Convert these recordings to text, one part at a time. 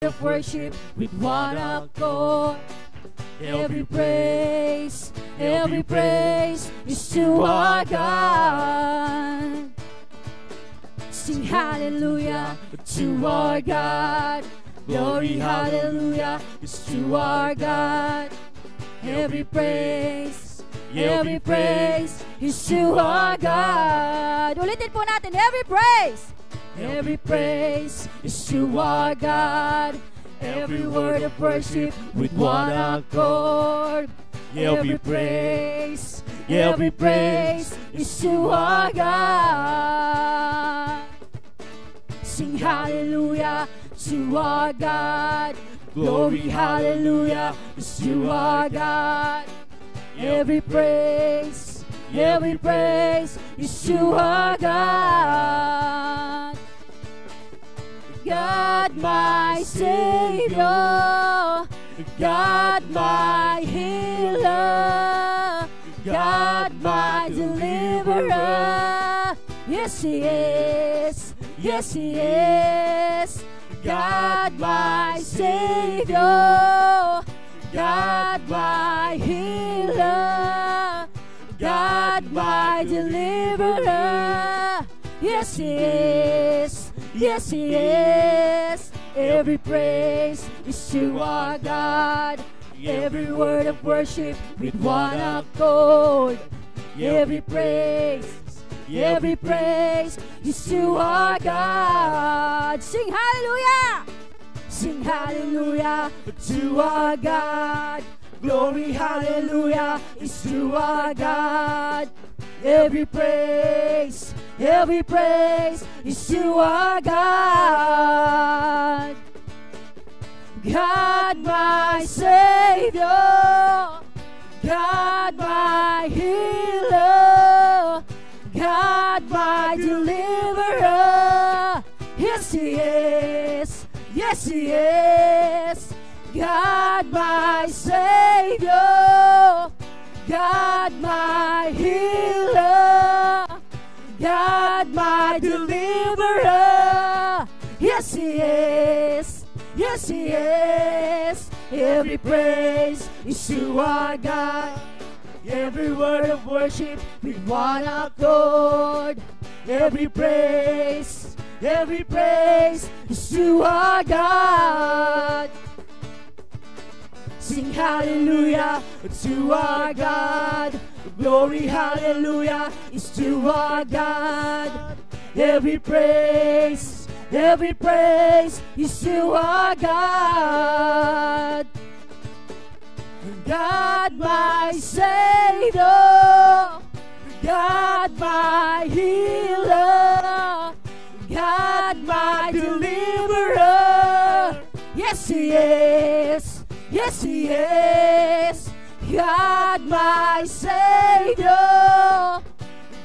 of worship with one accord. Every praise is to our God. Sing hallelujah to our God. Glory, hallelujah is to our God. Every praise is to our God. Ulitin po natin, every praise is to our God. Every word of worship with one accord. Every praise is to our God. Sing hallelujah to our God. Glory, hallelujah is to our God. Every praise is to our God. God my Savior, God my healer, God my deliverer. Yes, He is. Yes, He is. God my Savior, God my healer, God my deliverer. Yes, He is. Yes, He is. Every praise is to our God. Every word of worship with one accord. Every praise is to our God. Sing hallelujah! Sing hallelujah to our God. Glory, hallelujah is to our God. Every praise is to our God. God my Savior, God my healer, God my deliverer. Yes, He is. Yes, He is. God my Savior, God my healer, God my deliverer. Yes, He is. Yes, He is. Every praise is to our God. Every word of worship with one accord. Every praise is to our God. Sing hallelujah to our God. Glory, hallelujah is to our God. Every praise is to our God. God my Savior, God my healer, God my deliverer. Yes, He is. Yes, He is. God my Savior,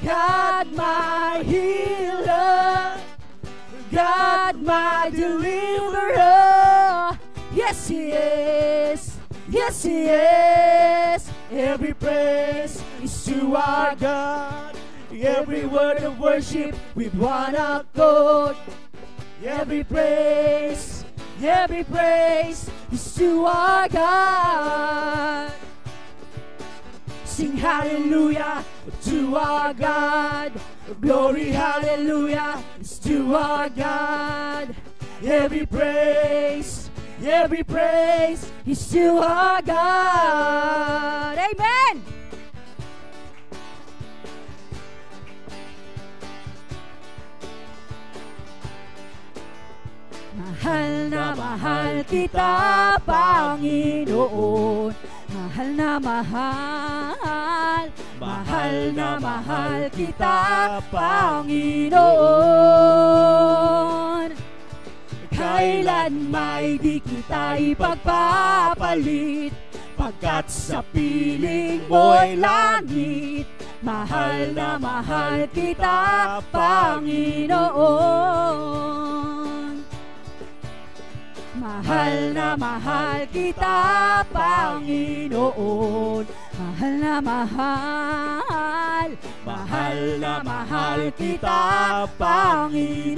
God my healer, God my deliverer. Yes, He is. Yes, He is. Every praise is to our God. Every word of worship with one accord. Every praise is to our God. Sing hallelujah to our God. Glory, hallelujah is to our God. Every praise is to our God. Amen. Mahal na mahal kita, Panginoon. Mahal na mahal, mahal na mahal kita, Panginoon. Kailan may di kita ipagpapalit, pagkat sa piling mo'y langit. Mahal na mahal kita, Panginoon. Mahal na mahal kita, Panginoon. Mahal na mahal, mahal na mahal kita, Panginoon.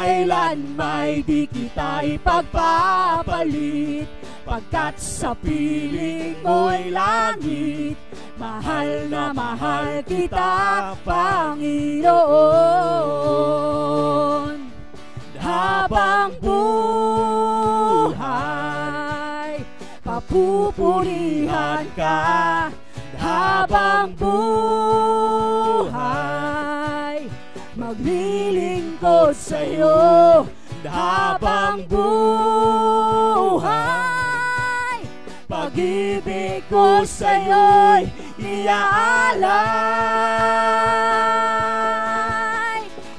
Kailan may di kita ipagpapalit, pagkat sa piling mo'y langit. Mahal na mahal kita, Panginoon. Habang buhay, papupurihan ka. Habang buhay, maglilingkod sa'yo. Habang buhay, pag-ibig ko sa'yo'y iaalay.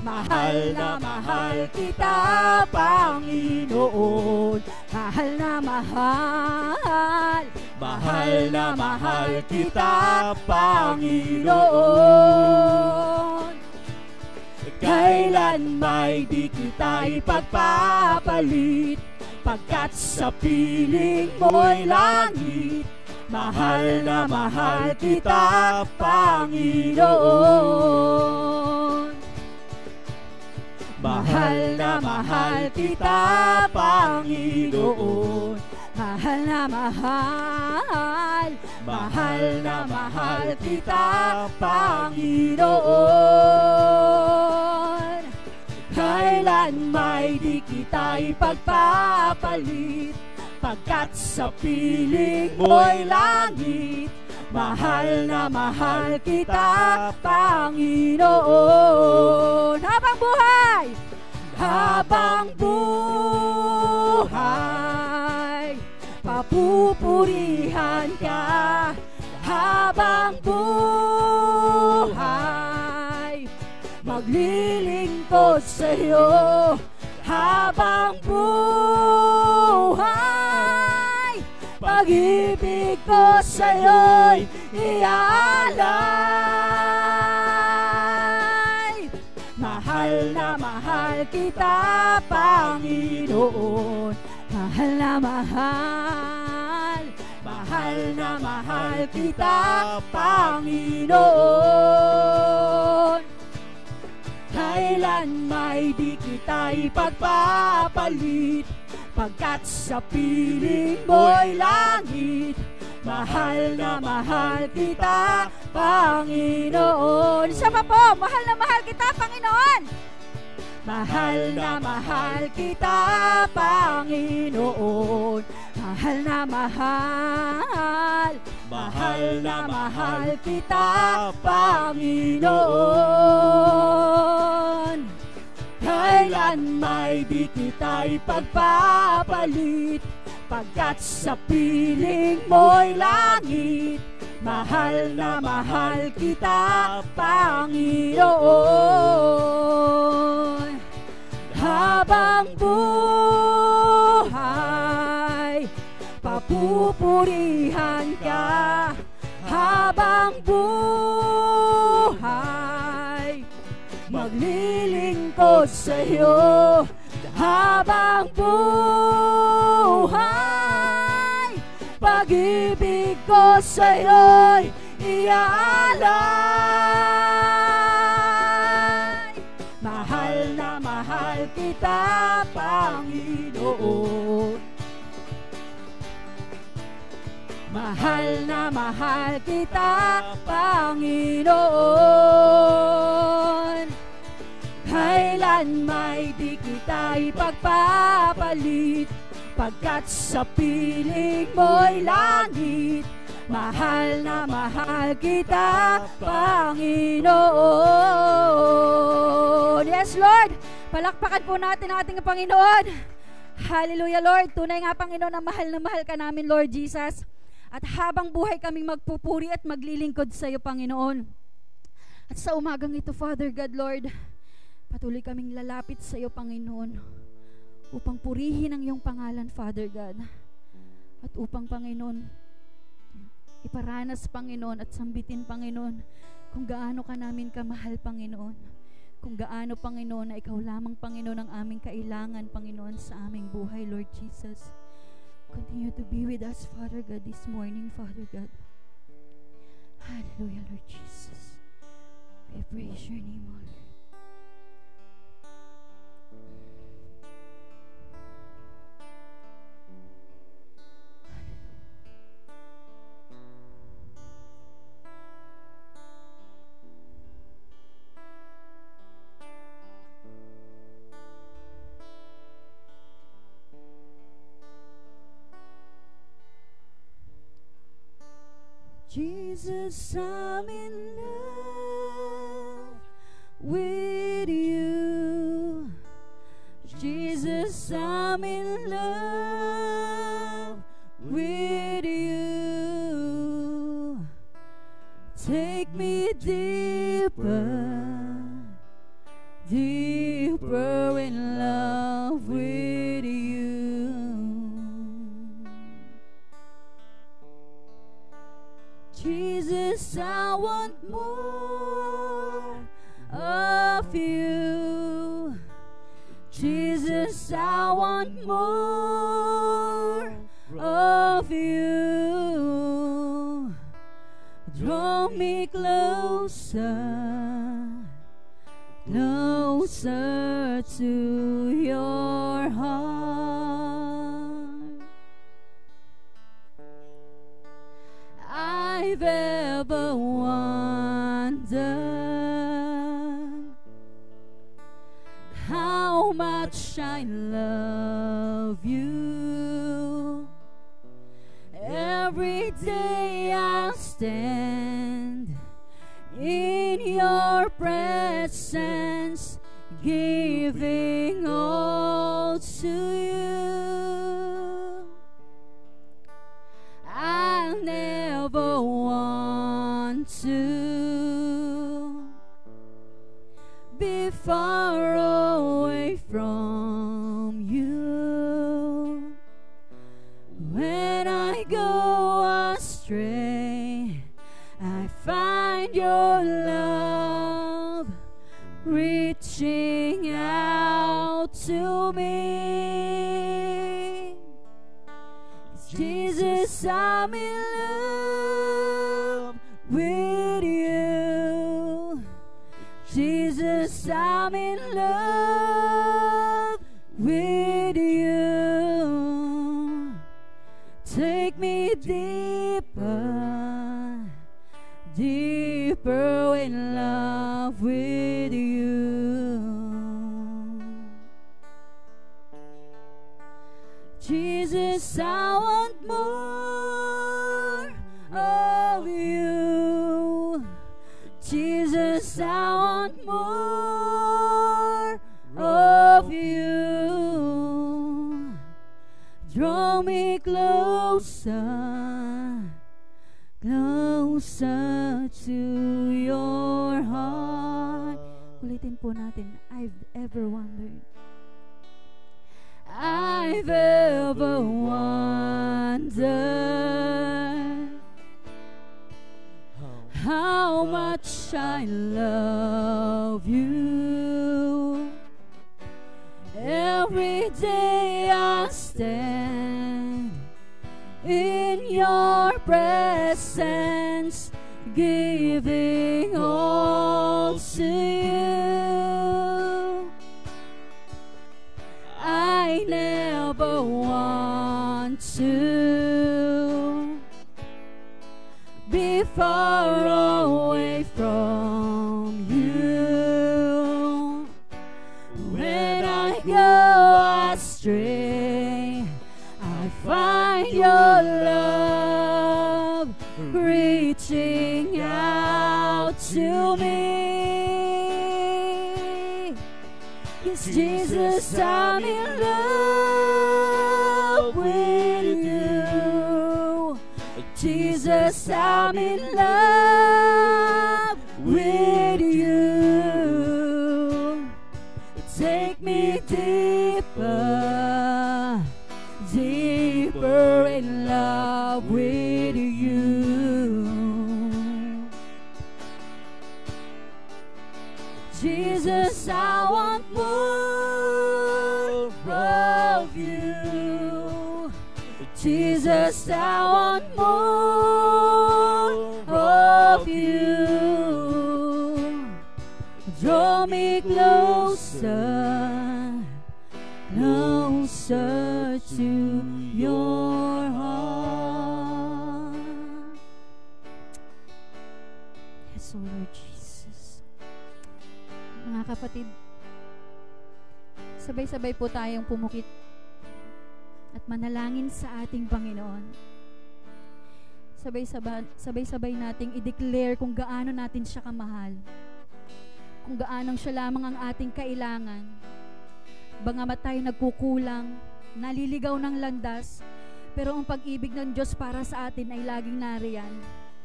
Mahal na mahal kita, Panginoon. Mahal na mahal, mahal na mahal kita, Panginoon. Kailan may di kita ipagpapalit, pagkat sa piling mo'y langit. Mahal na mahal kita, Panginoon. Mahal na mahal kita, Panginoon. Mahal na mahal, mahal na mahal kita, Panginoon. Kailan may di kita ipagpapalit, pagkat sa piling mo'y langit. Mahal na mahal kita, Panginoon. Habang buhay, habang buhay, papupurihan ka. Habang buhay, maglilingkod sa'yo. Habang buhay, pag-ibig ko sa'yo'y iaalay. Mahal na mahal kita, Panginoon. Mahal na mahal, mahal na mahal kita, Panginoon. Kailan may di kita ipagpapalit, pagkat sa piling mo'y langit. Mahal na mahal kita, Panginoon. Isa pa po, mahal na mahal kita, Panginoon. Mahal na mahal kita, Panginoon. Mahal na mahal, mahal na mahal kita, Panginoon. Kailan may di kita ipagpapalit, pagkat sa piling mo'y langit. Mahal na mahal kita, Panginoon. Habang buhay, papupurihan ka. Habang buhay, maglilingkod sa'yo. Habang buhay, pag-ibig ko sa'yo'y iaalay. Mahal na mahal kita, Panginoon. Mahal na mahal kita, Panginoon. Kailan may di kita ipagpapalit, pagkat sa piling mo'y langit. Mahal na mahal kita, Panginoon. Yes, Lord. Palakpakan po natin ang ating Panginoon. Hallelujah, Lord. Tunay nga, Panginoon, na mahal ka namin, Lord Jesus. At habang buhay kaming magpupuri at maglilingkod sa iyo, Panginoon. At sa umagang ito, Father God, Lord, patuloy kaming lalapit sa iyo, Panginoon, upang purihin ang iyong pangalan, Father God. At upang, Panginoon, iparanas, Panginoon, at sambitin, Panginoon, kung gaano ka namin kamahal, Panginoon. Kung gaano, Panginoon, na ikaw lamang, Panginoon, ang aming kailangan, Panginoon, sa aming buhay, Lord Jesus. Continue to be with us, Father God, this morning, Father God. Hallelujah, Lord Jesus. I praise your name, O Lord. Jesus, I'm in love with you. Jesus, I'm in love with you. Take me deeper, deeper in love with you. Jesus, I want more of you. Jesus, I want more of you. Draw me closer, closer to your heart. I've ever wondered how much I love you. Every day I'll stand in your presence, giving all to you. I'll never want to be far away from you. When I go astray, I find your love reaching out to me. Jesus, I'm in love with you. Jesus, I'm in love with you. Take me deeper, deeper in love with you. Jesus, I want more of you. Jesus, I want more of you. Draw me closer, closer to your heart. Ulitin po natin, I've ever wondered. I've ever wondered how much I love you. Every day I stand in your presence, giving all to you. I never want to be far away from you. When I go astray, I find your love reaching out to me. Yes, Jesus, I'm in love with you. Jesus, I'm in love with you. Take me deeper, deeper in love with you. Jesus, I want more of you. Jesus, I want more of you. Draw me closer, closer to your heart. Yes, O Lord Jesus. Mga kapatid, sabay-sabay po tayong pumukit at manalangin sa ating Panginoon. sabay-sabay nating i-declare kung gaano natin siya kamahal. Kung gaano siya lamang ang ating kailangan. Bangamat tayo nagkukulang, naliligaw ng landas, pero ang pag-ibig ng Diyos para sa atin ay laging nariyan.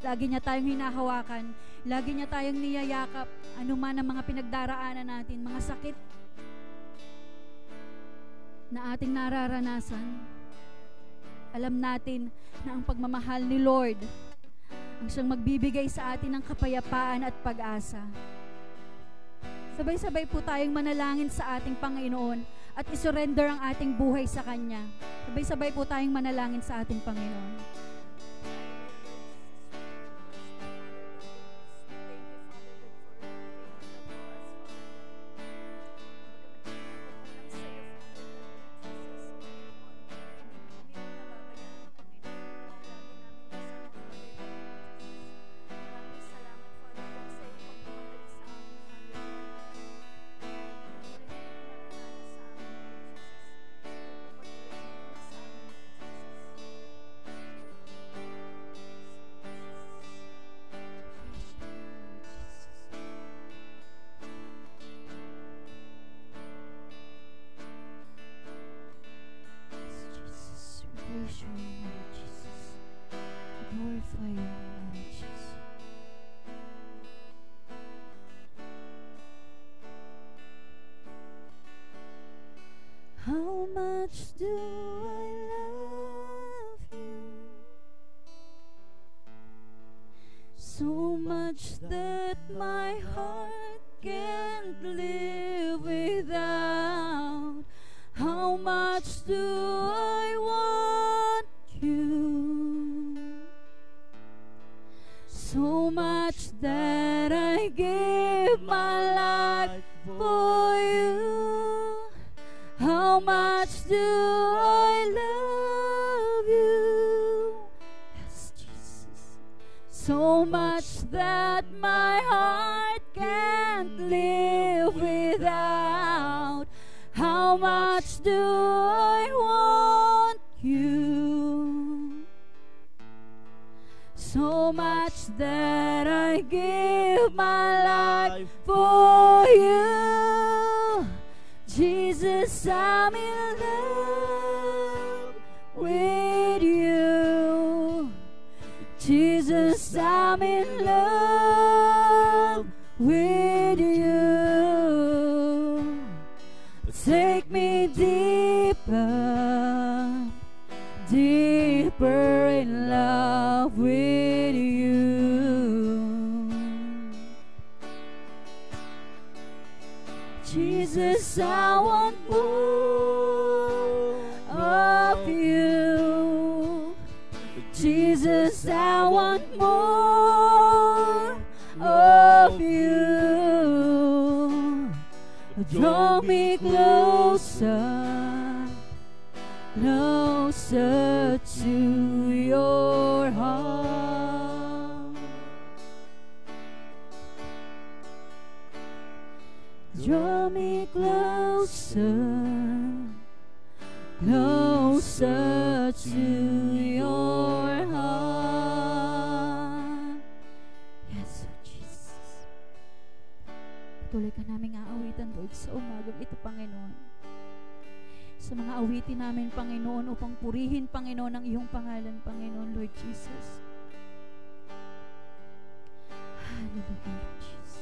Lagi niya tayong hinahawakan, lagi niya tayong niyayakap, anuman ang mga pinagdaraanan natin, mga sakit na ating nararanasan. Alam natin na ang pagmamahal ni Lord ang siyang magbibigay sa atin ng kapayapaan at pag-asa. Sabay-sabay po tayong manalangin sa ating Panginoon at isurrender ang ating buhay sa Kanya. Sabay-sabay po tayong manalangin sa ating Panginoon. How much do I love you? So much that my heart can't live without. How much do I want you? So much that I give my life for you. How much do I love you? Yes, Jesus. So much that my heart can't live without. How much do I want you? So much that I give my life for you. Jesus, I'm in love with you. Jesus, I'm in love with you. Take me deeper, deeper in love with you. Jesus, I want more of you. Jesus, I want more of you. Draw me closer, closer to your heart. Draw me closer, closer to your heart. Yes, oh Jesus. Patuloy ka naming aawitan, Lord, sa umagang ito, Panginoon. Sa mga awitin namin, Panginoon, upang purihin, Panginoon, ang iyong pangalan, Panginoon, Lord Jesus. Hallelujah, Jesus.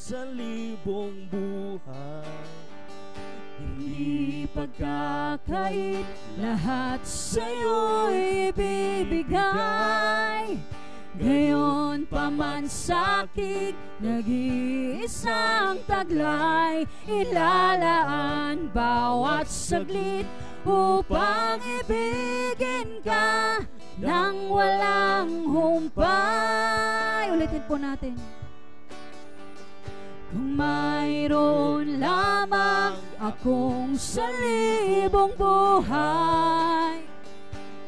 Sa libong buhay, hindi pagkakait, lahat sa'yo'y ibibigay. Gayon pa man sakit, nag-iisang taglay, ilalaan bawat saglit upang ibigin ka nang walang humpay. Ulitin po natin. Kung mayroon lamang akong salibong buhay,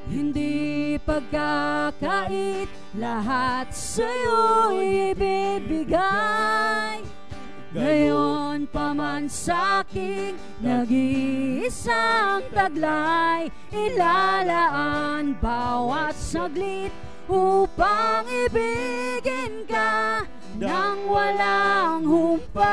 hindi pagkakait, lahat sa'yo ibibigay. Gayon pa man sa'king nag-iisang taglay, ilalaan bawat saglit upang ibigin ka nang walang humpay.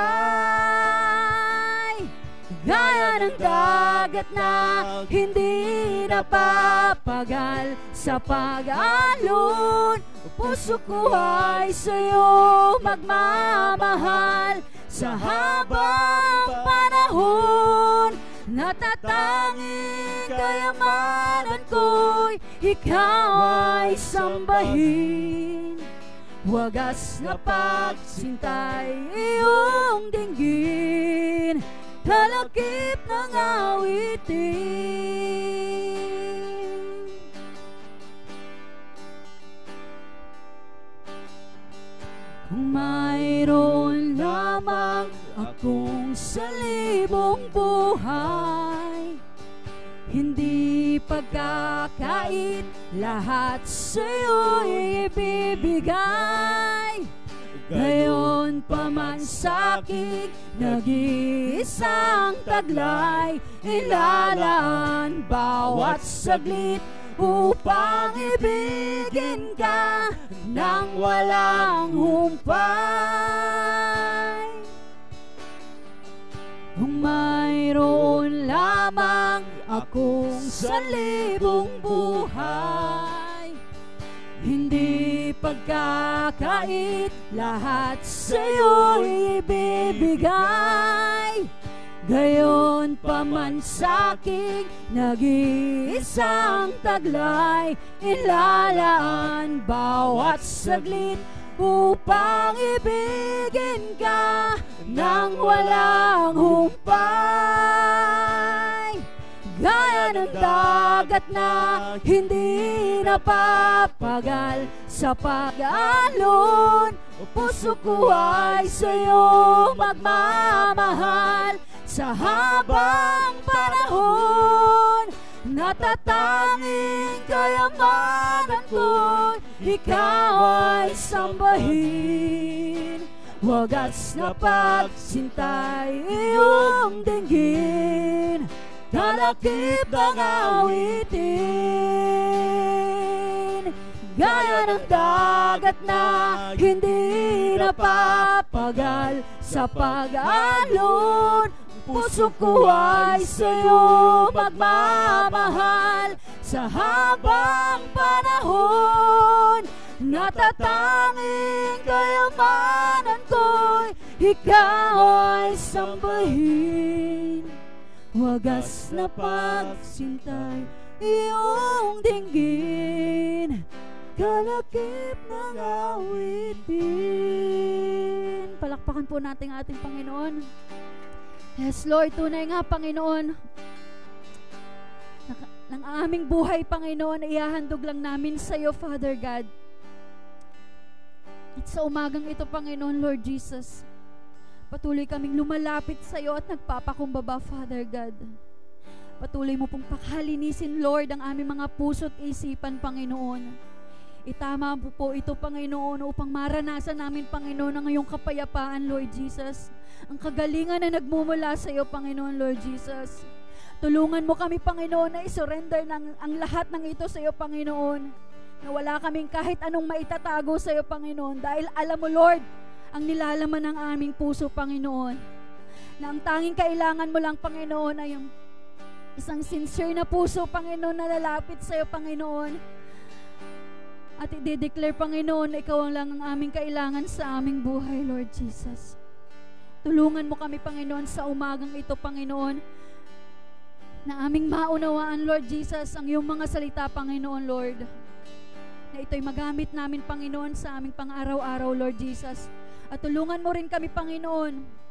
Gaya ng dagat na hindi napapagal sa pag-alon, puso ko ay sa'yo magmamahal. Sa habang panahon, natatanging kayamanan ko'y ikaw ay sambahin. Wagas na pagsintay iyong dinggin, kalakip ng awitin. Kung mayroon lamang akong salibong buhay, hindi pagkakait, lahat sa'yo ibibigay. Gayon pa man sa'king nag-iisang taglay, ilalaan bawat saglit upang ibigin ka nang walang humpay. Kung mayroon lamang akong salibong buhay, hindi pagkakait, lahat sa'yo ibibigay. Gayon pa man sa'king nag-iisang taglay, ilalaan bawat saglit upang ibigin ka nang walang humpay. Gaya ng dagat na hindi napapagal sa pag-alon, puso ko ay sa'yo magmamahal. Sa habang panahon, natatanging kayamanan ko, ikaw ay sambahin. Wagas na pagsintay iyong dinggin, kalakip ng awitin. Gaya ng dagat na hindi napapagal sa pag-alon, puso ko ay sa'yo magmamahal. Sa habang panahon, natatanging kayamanan ko'y ikaw ay sambahin. Wagas na pagsintay iyong dinggin, kalakip ng awitin. Palakpakan po natin ating Panginoon. Yes, Lord, tunay nga, Panginoon, ng aming buhay, Panginoon, ihahandog lang namin sa iyo, Father God. At sa umagang ito, Panginoon, Lord Jesus, patuloy kaming lumalapit sa iyo at nagpapakumbaba, Father God. Patuloy mo pong pakalinisin, Lord, ang aming mga puso't isipan, Panginoon. Itama po ito, Panginoon, upang maranasan namin, Panginoon, ang iyong kapayapaan, Lord Jesus. Ang kagalingan na nagmumula sa iyo, Panginoon, Lord Jesus. Tulungan mo kami, Panginoon, na isurrender ang lahat ng ito sa iyo, Panginoon. Na wala kaming kahit anong maitatago sa iyo, Panginoon. Dahil alam mo, Lord, ang nilalaman ng aming puso, Panginoon. Na ang tanging kailangan mo lang, Panginoon, ay yung isang sincere na puso, Panginoon, na lalapit sa iyo, Panginoon. At i-declare, Panginoon, na ikaw lang ang aming kailangan sa aming buhay, Lord Jesus. Tulungan mo kami, Panginoon, sa umagang ito, Panginoon, na aming maunawaan, Lord Jesus, ang iyong mga salita, Panginoon, Lord. Na ito'y magamit namin, Panginoon, sa aming pang-araw-araw, Lord Jesus. At tulungan mo rin kami, Panginoon,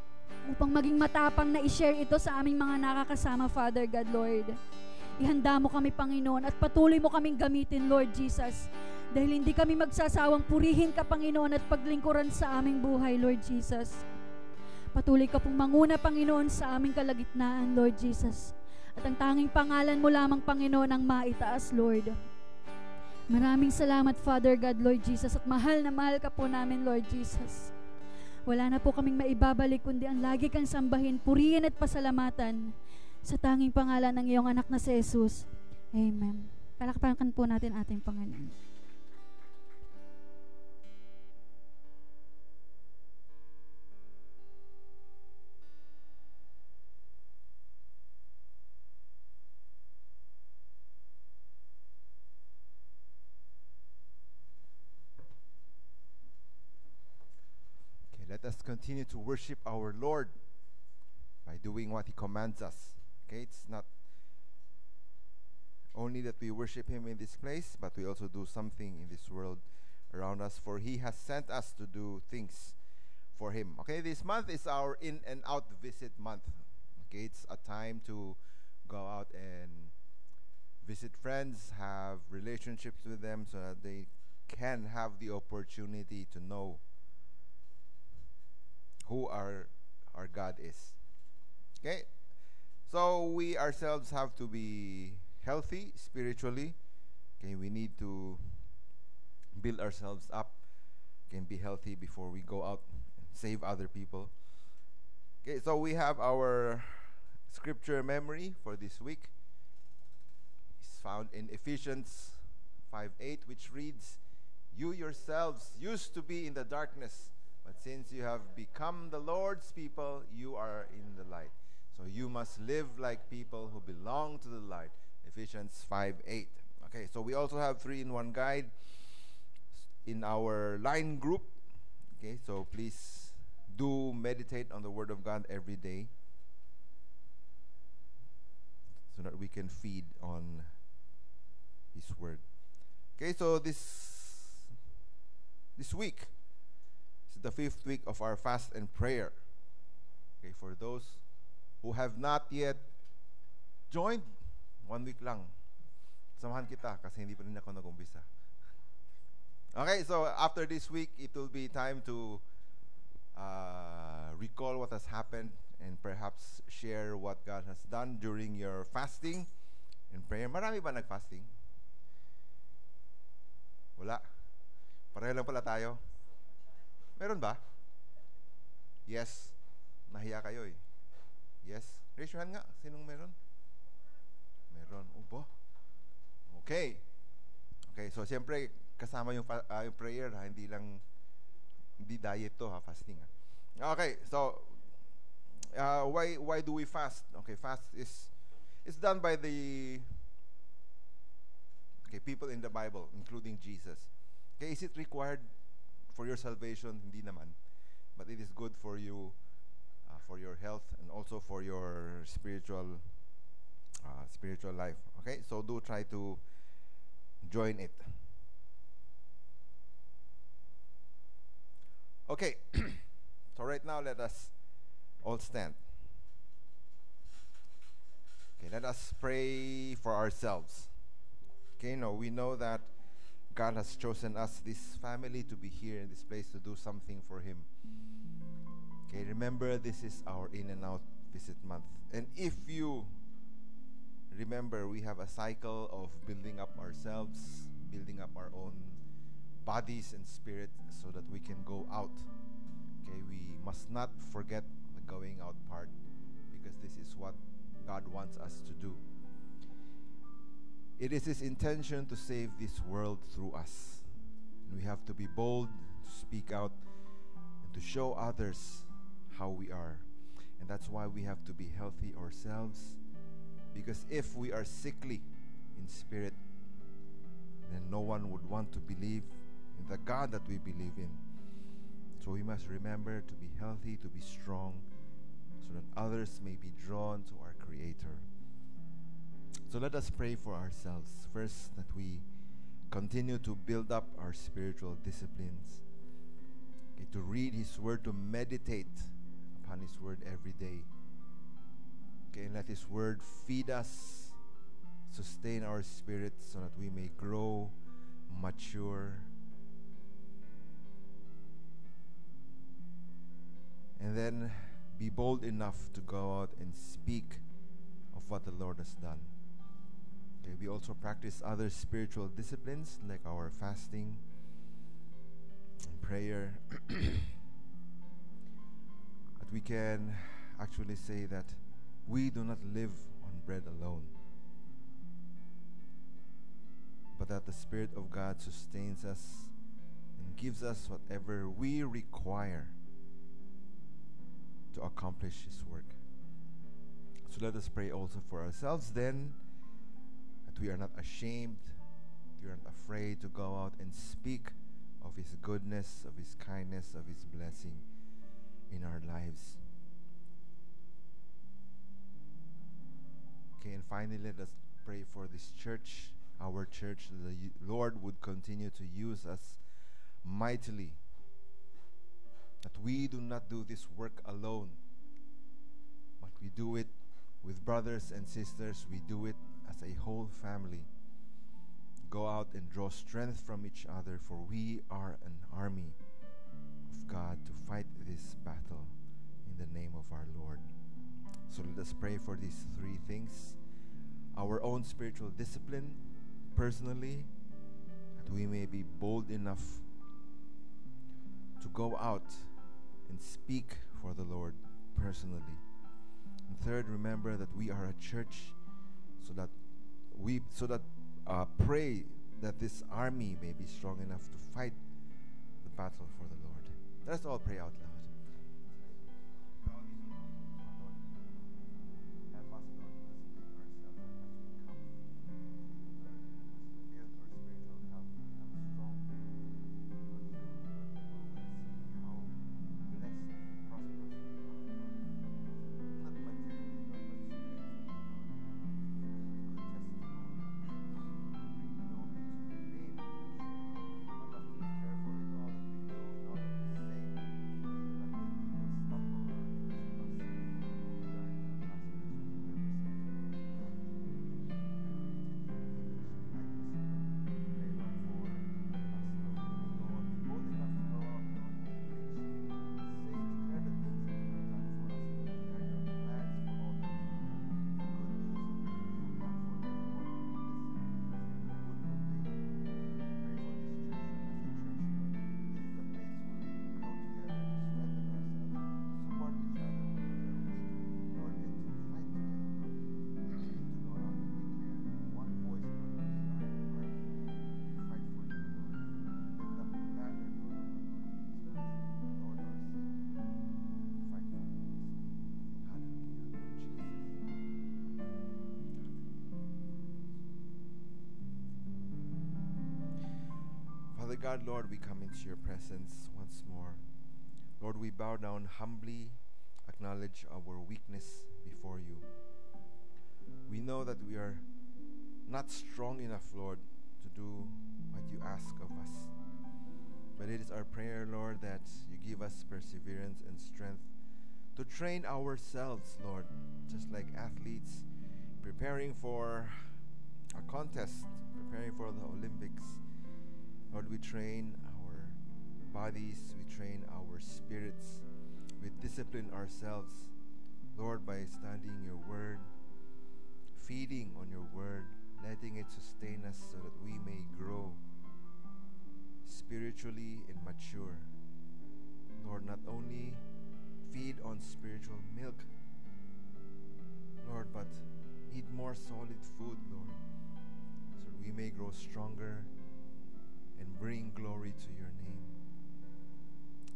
upang maging matapang na i-share ito sa aming mga nakakasama, Father God, Lord. Ihanda mo kami, Panginoon, at patuloy mo kaming gamitin, Lord Jesus. Dahil hindi kami magsasawang purihin ka, Panginoon, at paglingkuran sa aming buhay, Lord Jesus. Patuloy ka pong manguna, Panginoon, sa aming kalagitnaan, Lord Jesus. At ang tanging pangalan mo lamang, Panginoon, ang maitaas, Lord. Maraming salamat, Father God, Lord Jesus, at mahal na mahal ka po namin, Lord Jesus. Wala na po kaming maibabalik, kundi ang lagi kang sambahin, purihin at pasalamatan sa tanging pangalan ng iyong anak na si Jesus. Amen. Palakpakan po natin ating Panginoon. Let us continue to worship our Lord by doing what He commands us. Okay, it's not only that we worship Him in this place, but we also do something in this world around us, for He has sent us to do things for Him. Okay, this month is our in and out visit month. Okay, it's a time to go out and visit friends, have relationships with them, so that they can have the opportunity to know who our God is. Okay, so we ourselves have to be healthy spiritually. Okay, we need to build ourselves up, can be healthy before we go out and save other people. Okay, so we have our scripture memory for this week. It's found in Ephesians 5:8, which reads, "You yourselves used to be in the darkness, but since you have become the Lord's people, you are in the light. So you must live like people who belong to the light." Ephesians 5:8. Okay, so we also have 3-in-1 guide in our line group. Okay, so please do meditate on the Word of God every day, so that we can feed on His Word. Okay, so this week is the 5th week of our fast and prayer. Okay, for those who have not yet joined, 1 week lang. Samahan kita kasi hindi pa rin ako nag-umpisa. Okay, so after this week, it will be time to recall what has happened and perhaps share what God has done during your fasting and prayer. Marami ba nag-fasting? Wala. Pareho lang pala tayo. Meron ba? Yes. Nahiya kayo eh. Yes. Raise your hand nga. Sinong meron? Meron. Ubo. Okay. Okay, so siyempre kasama yung prayer ha, hindi diet to ha, fasting ha. Okay, so why do we fast? Okay, fast is done by the people in the Bible, including Jesus. Okay, is it required for your salvation? Hindi naman. But it is good for you, for your health, and also for your spiritual life. Okay, so do try to join it. Okay, so right now let us all stand. Okay, let us pray for ourselves. Okay, no, we know that God has chosen us, this family, to be here in this place to do something for Him. Okay, remember this is our in and out visit month. And if you remember, we have a cycle of building up ourselves, building up our own bodies and spirit so that we can go out. Okay, we must not forget the going out part, because this is what God wants us to do. It is His intention to save this world through us. And we have to be bold to speak out and to show others how we are. And that's why we have to be healthy ourselves, because if we are sickly in spirit, then no one would want to believe in the God that we believe in. So we must remember to be healthy, to be strong, so that others may be drawn to our Creator. So let us pray for ourselves. First, that we continue to build up our spiritual disciplines. Okay, to read His Word, to meditate upon His Word every day. Okay, and let His Word feed us, sustain our spirit, so that we may grow, mature, and then be bold enough to go out and speak of what the Lord has done. Okay, we also practice other spiritual disciplines like our fasting and prayer. But we can actually say that we do not live on bread alone, but that the Spirit of God sustains us and gives us whatever we require to accomplish His work. So let us pray also for ourselves then, that we are not ashamed, we are not afraid to go out and speak of His goodness, of His kindness, of His blessing in our lives. Okay, and finally, let us pray for this church, our church, that the Lord would continue to use us mightily, that we do not do this work alone, but we do it with brothers and sisters. We do it as a whole family. Go out and draw strength from each other, for we are an army of God to fight this battle in the name of our Lord. So let us pray for these three things: our own spiritual discipline personally, that we may be bold enough to go out and speak for the Lord personally. And third, remember that we are a church, pray that this army may be strong enough to fight the battle for the Lord. Let us all pray out loud. Father God, Lord, we come into your presence once more. Lord, we bow down humbly, acknowledge our weakness before you. We know that we are not strong enough, Lord, to do what you ask of us. But it is our prayer, Lord, that you give us perseverance and strength to train ourselves, Lord, just like athletes preparing for a contest, preparing for the Olympics. Lord, we train our bodies, we train our spirits, we discipline ourselves, Lord, by studying your word, feeding on your word, letting it sustain us so that we may grow spiritually and mature. Lord, not only feed on spiritual milk, Lord, but eat more solid food, Lord, so that we may grow stronger and bring glory to your name.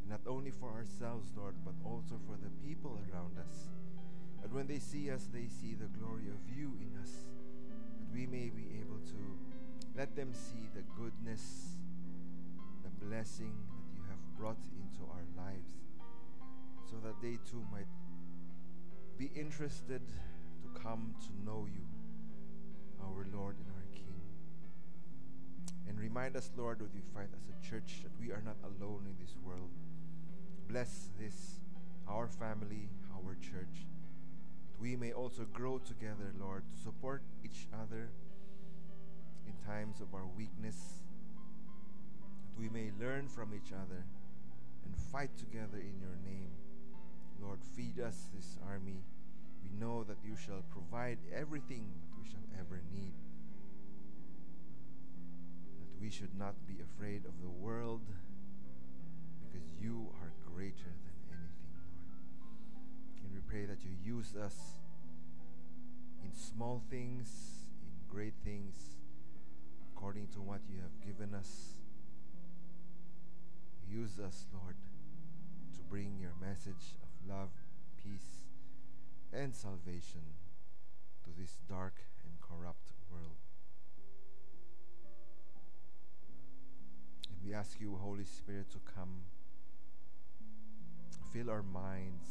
Not only for ourselves, Lord, but also for the people around us. That when they see us, they see the glory of you in us. That we may be able to let them see the goodness, the blessing that you have brought into our lives, so that they too might be interested to come to know you, our Lord and our King. And remind us, Lord, that we fight as a church, that we are not alone in this world. Bless this, our family, our church, that we may also grow together, Lord, to support each other in times of our weakness, that we may learn from each other and fight together in your name. Lord, feed us this army. We know that you shall provide everything that we shall ever need. That we should not be afraid of the world, because you are greater than anything, Lord. And we pray that you use us in small things, in great things, according to what you have given us. Use us, Lord, to bring your message of love, peace, and salvation to this dark and corrupt world. And we ask you, Holy Spirit, to come, fill our minds,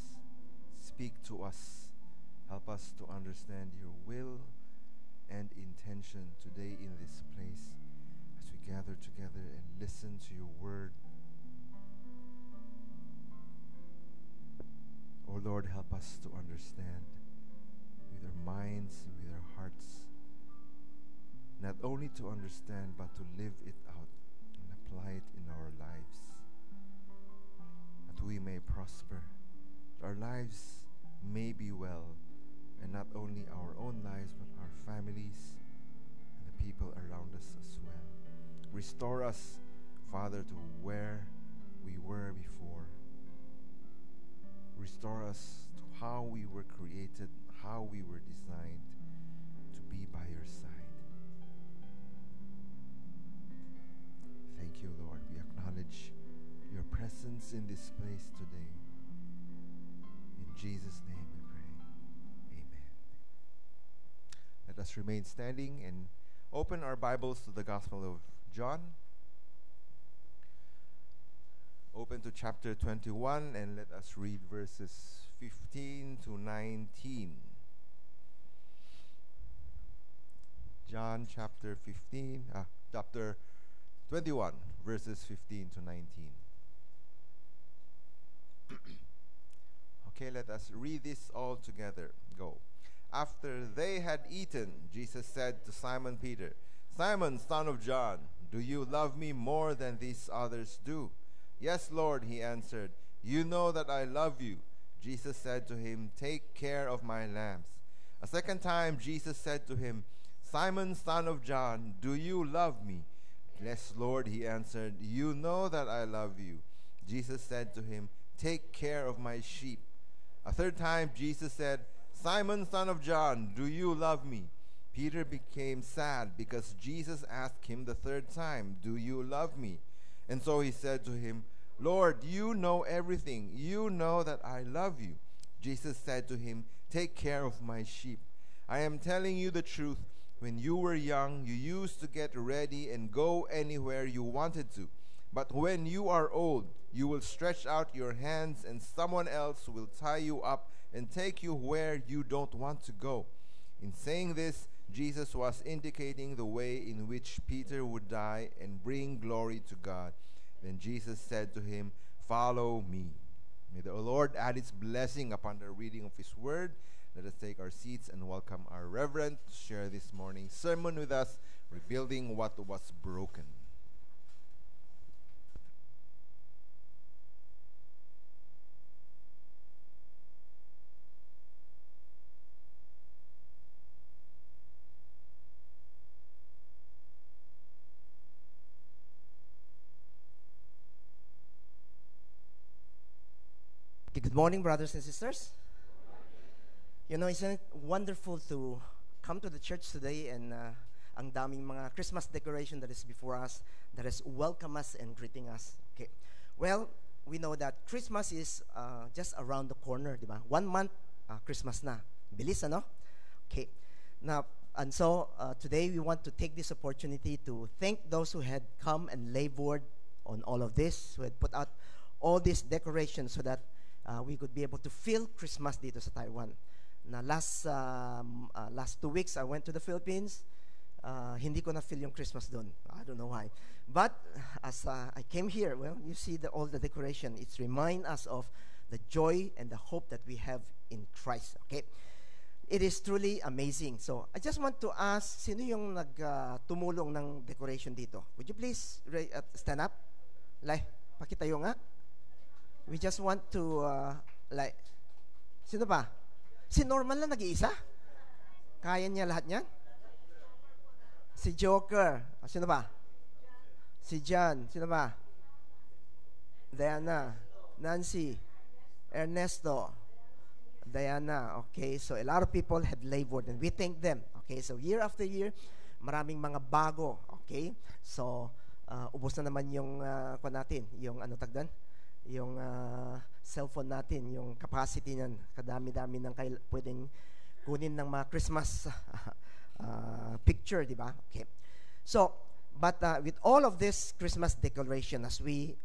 speak to us, help us to understand your will and intention today in this place as we gather together and listen to your word. Oh Lord, help us to understand with our minds, with our hearts, not only to understand but to live it out and apply it in our lives, that we may prosper, that our lives may be well, and not only our own lives but our families and the people around us as well. Restore us, Father, to where we were before. Restore us to how we were created, how we were designed to be by your side. Thank you, Lord. We acknowledge your presence in this place today. In Jesus' name we pray. Amen. Let us remain standing and open our Bibles to the Gospel of John. Open to chapter 21 and let us read verses 15 to 19. John chapter 21, verses 15 to 19. Okay, let us read this all together. Go. After they had eaten, Jesus said to Simon Peter, "Simon, son of John, do you love me more than these others do?" "Yes, Lord," he answered. "You know that I love you." Jesus said to him, "Take care of my lambs." A second time Jesus said to him, "Simon, son of John, do you love me?" "Yes, Lord," he answered. "You know that I love you." Jesus said to him, "Take care of my sheep." A third time Jesus said, "Simon, son of John, do you love me?" Peter became sad because Jesus asked him the third time, "Do you love me?" And so he said to him, "Lord, you know everything. You know that I love you." Jesus said to him, "Take care of my sheep. I am telling you the truth. When you were young, you used to get ready and go anywhere you wanted to. But when you are old, you will stretch out your hands and someone else will tie you up and take you where you don't want to go." In saying this, Jesus was indicating the way in which Peter would die and bring glory to God. Then Jesus said to him, "Follow me." May the Lord add his blessing upon the reading of his word. Let us take our seats and welcome our Reverend to share this morning's sermon with us, Rebuilding What Was Broken. Good morning, brothers and sisters. You know, isn't it wonderful to come to the church today and ang daming mga Christmas decoration that is before us, that is welcome us and greeting us. Okay. Well, we know that Christmas is just around the corner, di ba? 1 month, Christmas na. Bilis, ano? Okay. Now, and so today we want to take this opportunity to thank those who had come and labored on all of this, who had put out all these decorations so that we could be able to feel Christmas dito sa Taiwan. Na last 2 weeks, I went to the Philippines. Hindi ko na feel yung Christmas doon. I don't know why. But as I came here, well, you see all the decoration. It reminds us of the joy and the hope that we have in Christ. Okay? It is truly amazing. So, I just want to ask, sino yung nagtumulong ng decoration dito? Would you please stand up? Like, pakitayo nga. We just want to Sino pa? Si Norman lang nag-iisa? Kaya niya lahat niyan? Si Joker. Sino pa? Si John. Sino pa? Diana. Nancy. Ernesto. Diana. Okay, so a lot of people had labored and we thank them. Okay, so year after year, maraming mga bago. Okay, so ubos na naman yung natin, yung ano tagdan? Yung cellphone natin, yung capacity niyan, kadami-dami ng pwedeng kunin ng mga Christmas picture, di ba? Okay. So, but with all of this Christmas decoration, as we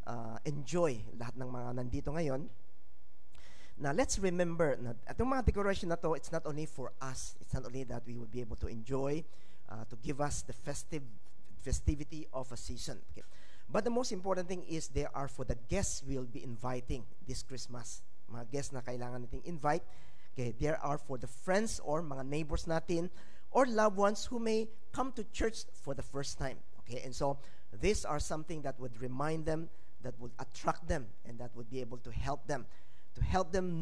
enjoy lahat ng mga nandito ngayon, now let's remember na itong mga decoration na to, it's not only for us, it's not only that we will be able to enjoy, to give us the festivity of a season. Okay. But the most important thing is they are for the guests we'll be inviting this Christmas. Mga guests na kailangan nating invite. Okay, there are for the friends or mga neighbors natin or loved ones who may come to church for the first time. Okay, and so these are something that would remind them, that would attract them, and that would be able to help them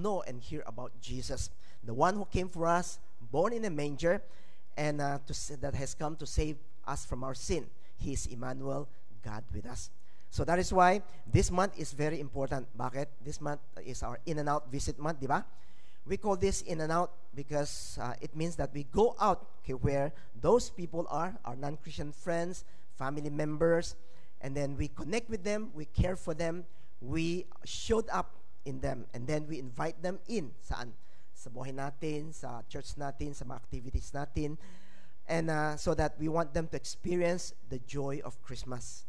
know and hear about Jesus, the one who came for us, born in a manger, and that has come to save us from our sin. He is Emmanuel, God with us. So that is why this month is very important. Bakit? This month is our in and out visit month, di ba? We call this in and out because it means that we go out, okay, where those people are, our non-Christian friends, family members, and then we connect with them, we care for them, we showed up in them, and then we invite them in. Saan? Sa buhay natin, sa church natin, sa mga activities natin, and so that we want them to experience the joy of Christmas.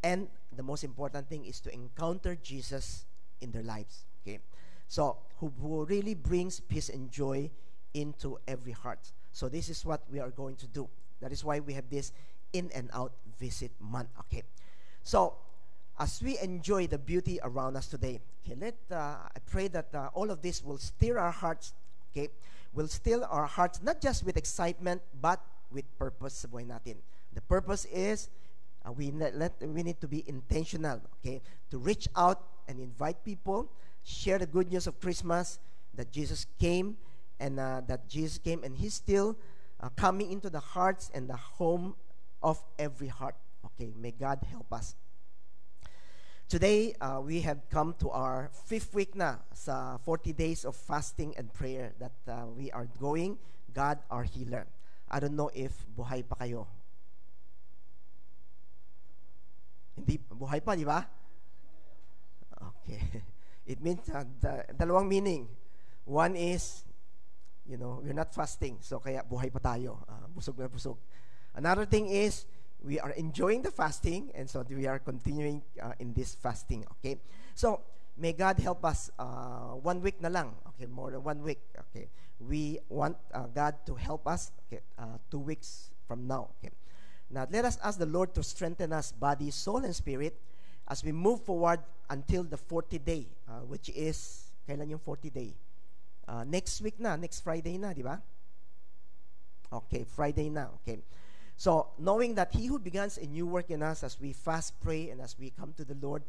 And the most important thing is to encounter Jesus in their lives. Okay, so who really brings peace and joy into every heart. So this is what we are going to do. That is why we have this in and out visit month. Okay, so as we enjoy the beauty around us today, okay, I pray that all of this will stir our hearts. Okay, will stir our hearts not just with excitement but with purpose sa buhay natin. The purpose is we need to be intentional, okay, to reach out and invite people, share the good news of Christmas, that Jesus came, and He's still coming into the hearts and the home of every heart. Okay, may God help us. Today, we have come to our 5th week na sa 40 days of fasting and prayer that we are going, God our healer. I don't know if buhay pa kayo. Hindi, buhay pa, di ba? Okay. It means dalawang meaning. One is, we're not fasting, so kaya buhay pa tayo. Busog na busog. Another thing is, we are enjoying the fasting, and so we are continuing in this fasting. Okay? So, may God help us 1 week na lang. Okay, more than 1 week. Okay. We want God to help us 2 weeks from now. Okay. Now, let us ask the Lord to strengthen us, body, soul, and spirit as we move forward until the 40th day, which is, kailan yung 40th day? Next week na, next Friday na, di ba? Okay, Friday na. Okay. So, knowing that He who begins a new work in us as we fast, pray, and as we come to the Lord,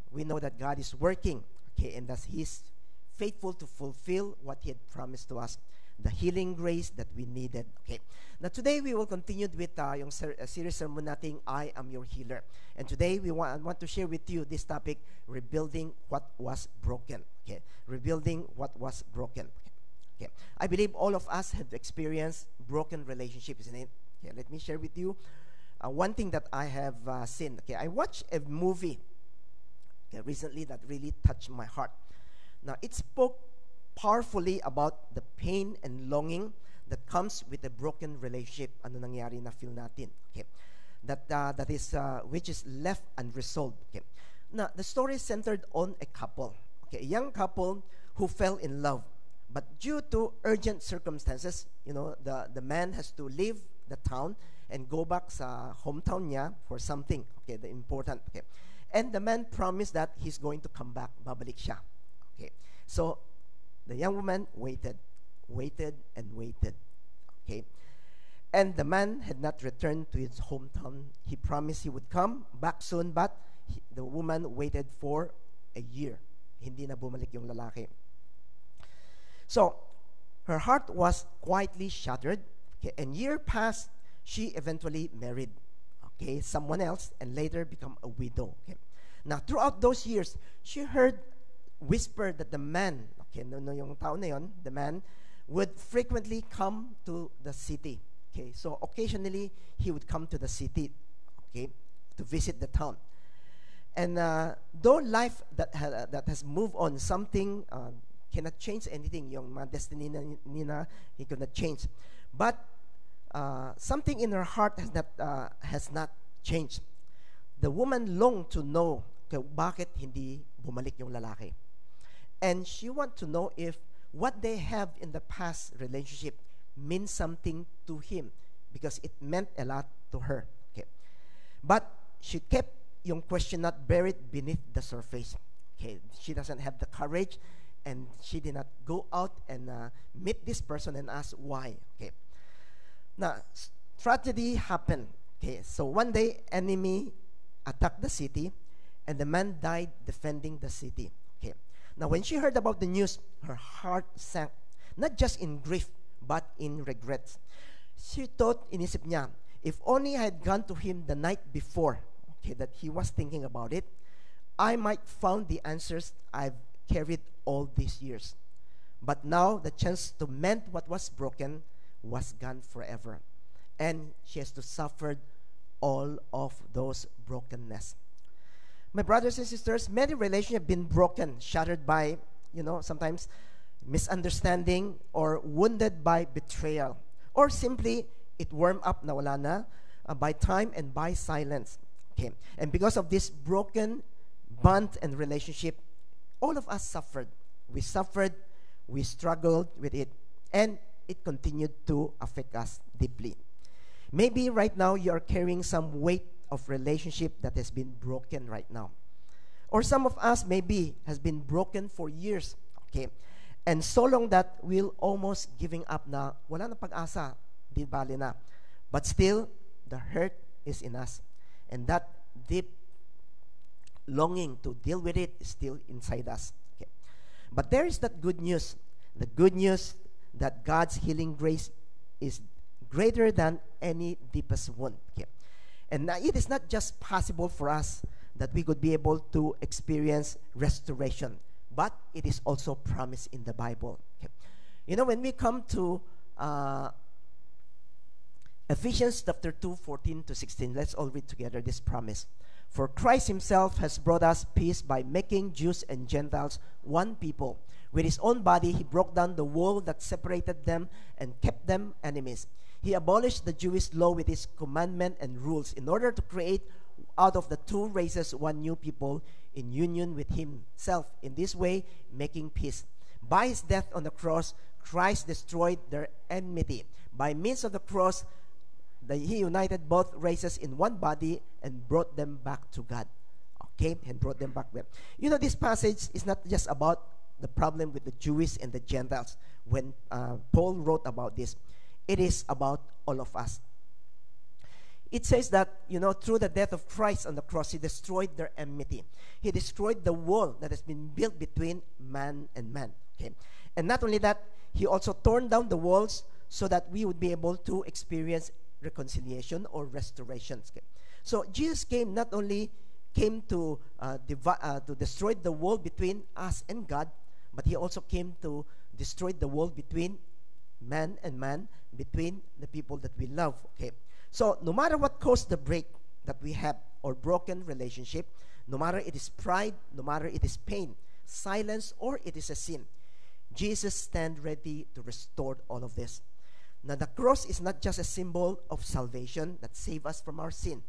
we know that God is working, okay, and that He's faithful to fulfill what He had promised to us, the healing grace that we needed. Okay. Now today we will continue with yung series sermon nating I Am Your Healer. And today I want to share with you this topic, rebuilding what was broken. Okay. Rebuilding what was broken. Okay. I believe all of us have experienced broken relationships, isn't it? Okay. Let me share with you one thing that I have seen. Okay. I watched a movie recently that really touched my heart. Now, it spoke powerfully about the pain and longing that comes with a broken relationship. Ano nangyari na feel natin? Okay. That is which is left unresolved. Okay. Now, the story is centered on a couple. Okay, a young couple who fell in love, but due to urgent circumstances, the man has to leave the town and go back sa hometown niya for something. Okay, the important. Okay. And the man promised that he's going to come back. Babalik siya. Okay. So, the young woman waited, and waited. Okay. And the man had not returned to his hometown. He promised he would come back soon, but the woman waited for a year. Hindi na bumalik yung lalaki. So her heart was quietly shattered. Okay, and year passed. She eventually married, okay, someone else, and later become a widow. Okay. Now, throughout those years, she heard whisper that the man, okay, yung tao na yon, the man, would frequently come to the city. Okay, so occasionally he would come to the city, okay, to visit the town. And though life that has moved on, something cannot change anything. Yung mga destiny nina, he could not change. But something in her heart has not changed. The woman longed to know bakit hindi bumalik yung lalaki. And she want to know if what they have in the past relationship means something to him, because it meant a lot to her. Okay. But she kept yung question not buried beneath the surface. Okay. She doesn't have the courage, and she did not go out and meet this person and ask why. Okay. Now, tragedy happened. Okay. So one day, enemy attacked the city, and the man died defending the city. Okay. Now, when she heard about the news, her heart sank, not just in grief, but in regrets. She thought, inisip niya, if only I had gone to him the night before, okay, that he was thinking about it, I might found the answers I've carried all these years. But now, the chance to mend what was broken was gone forever. And she has to suffer all of those brokenness. My brothers and sisters, many relationships have been broken, shattered by, sometimes misunderstanding, or wounded by betrayal, or simply it warmed up, nawala na, by time and by silence. Okay. And because of this broken bond and relationship, all of us suffered. We suffered, we struggled with it, and it continued to affect us deeply. Maybe right now you are carrying some weight of relationship that has been broken right now. Or some of us maybe has been broken for years. Okay. And so long that we'll almost giving up na, wala na pag-asa, di bali na. But still, the hurt is in us. And that deep longing to deal with it is still inside us. Okay. But there is that good news. The good news that God's healing grace is greater than any deepest wound. Okay. And it is not just possible for us that we could be able to experience restoration, but it is also promised in the Bible. Okay. When we come to Ephesians chapter 2, 14 to 16, let's all read together this promise. For Christ himself has brought us peace by making Jews and Gentiles one people. With his own body, he broke down the wall that separated them and kept them enemies. He abolished the Jewish law with its commandment and rules in order to create out of the two races one new people in union with himself, in this way making peace. By his death on the cross, Christ destroyed their enmity. By means of the cross, he united both races in one body and brought them back to God. Okay? And brought them back there. This passage is not just about the problem with the Jews and the Gentiles. When Paul wrote about this, it is about all of us. It says that, through the death of Christ on the cross, he destroyed their enmity. He destroyed the wall that has been built between man and man. Okay? And not only that, he also torn down the walls so that we would be able to experience reconciliation or restoration. Okay? So Jesus not only came to destroy the wall between us and God, but he also came to destroy the wall between man and man, between the people that we love. Okay. So no matter what caused the break that we have or broken relationship, no matter it is pride, no matter it is pain, silence, or it is a sin, Jesus stands ready to restore all of this. Now the cross is not just a symbol of salvation that saves us from our sin.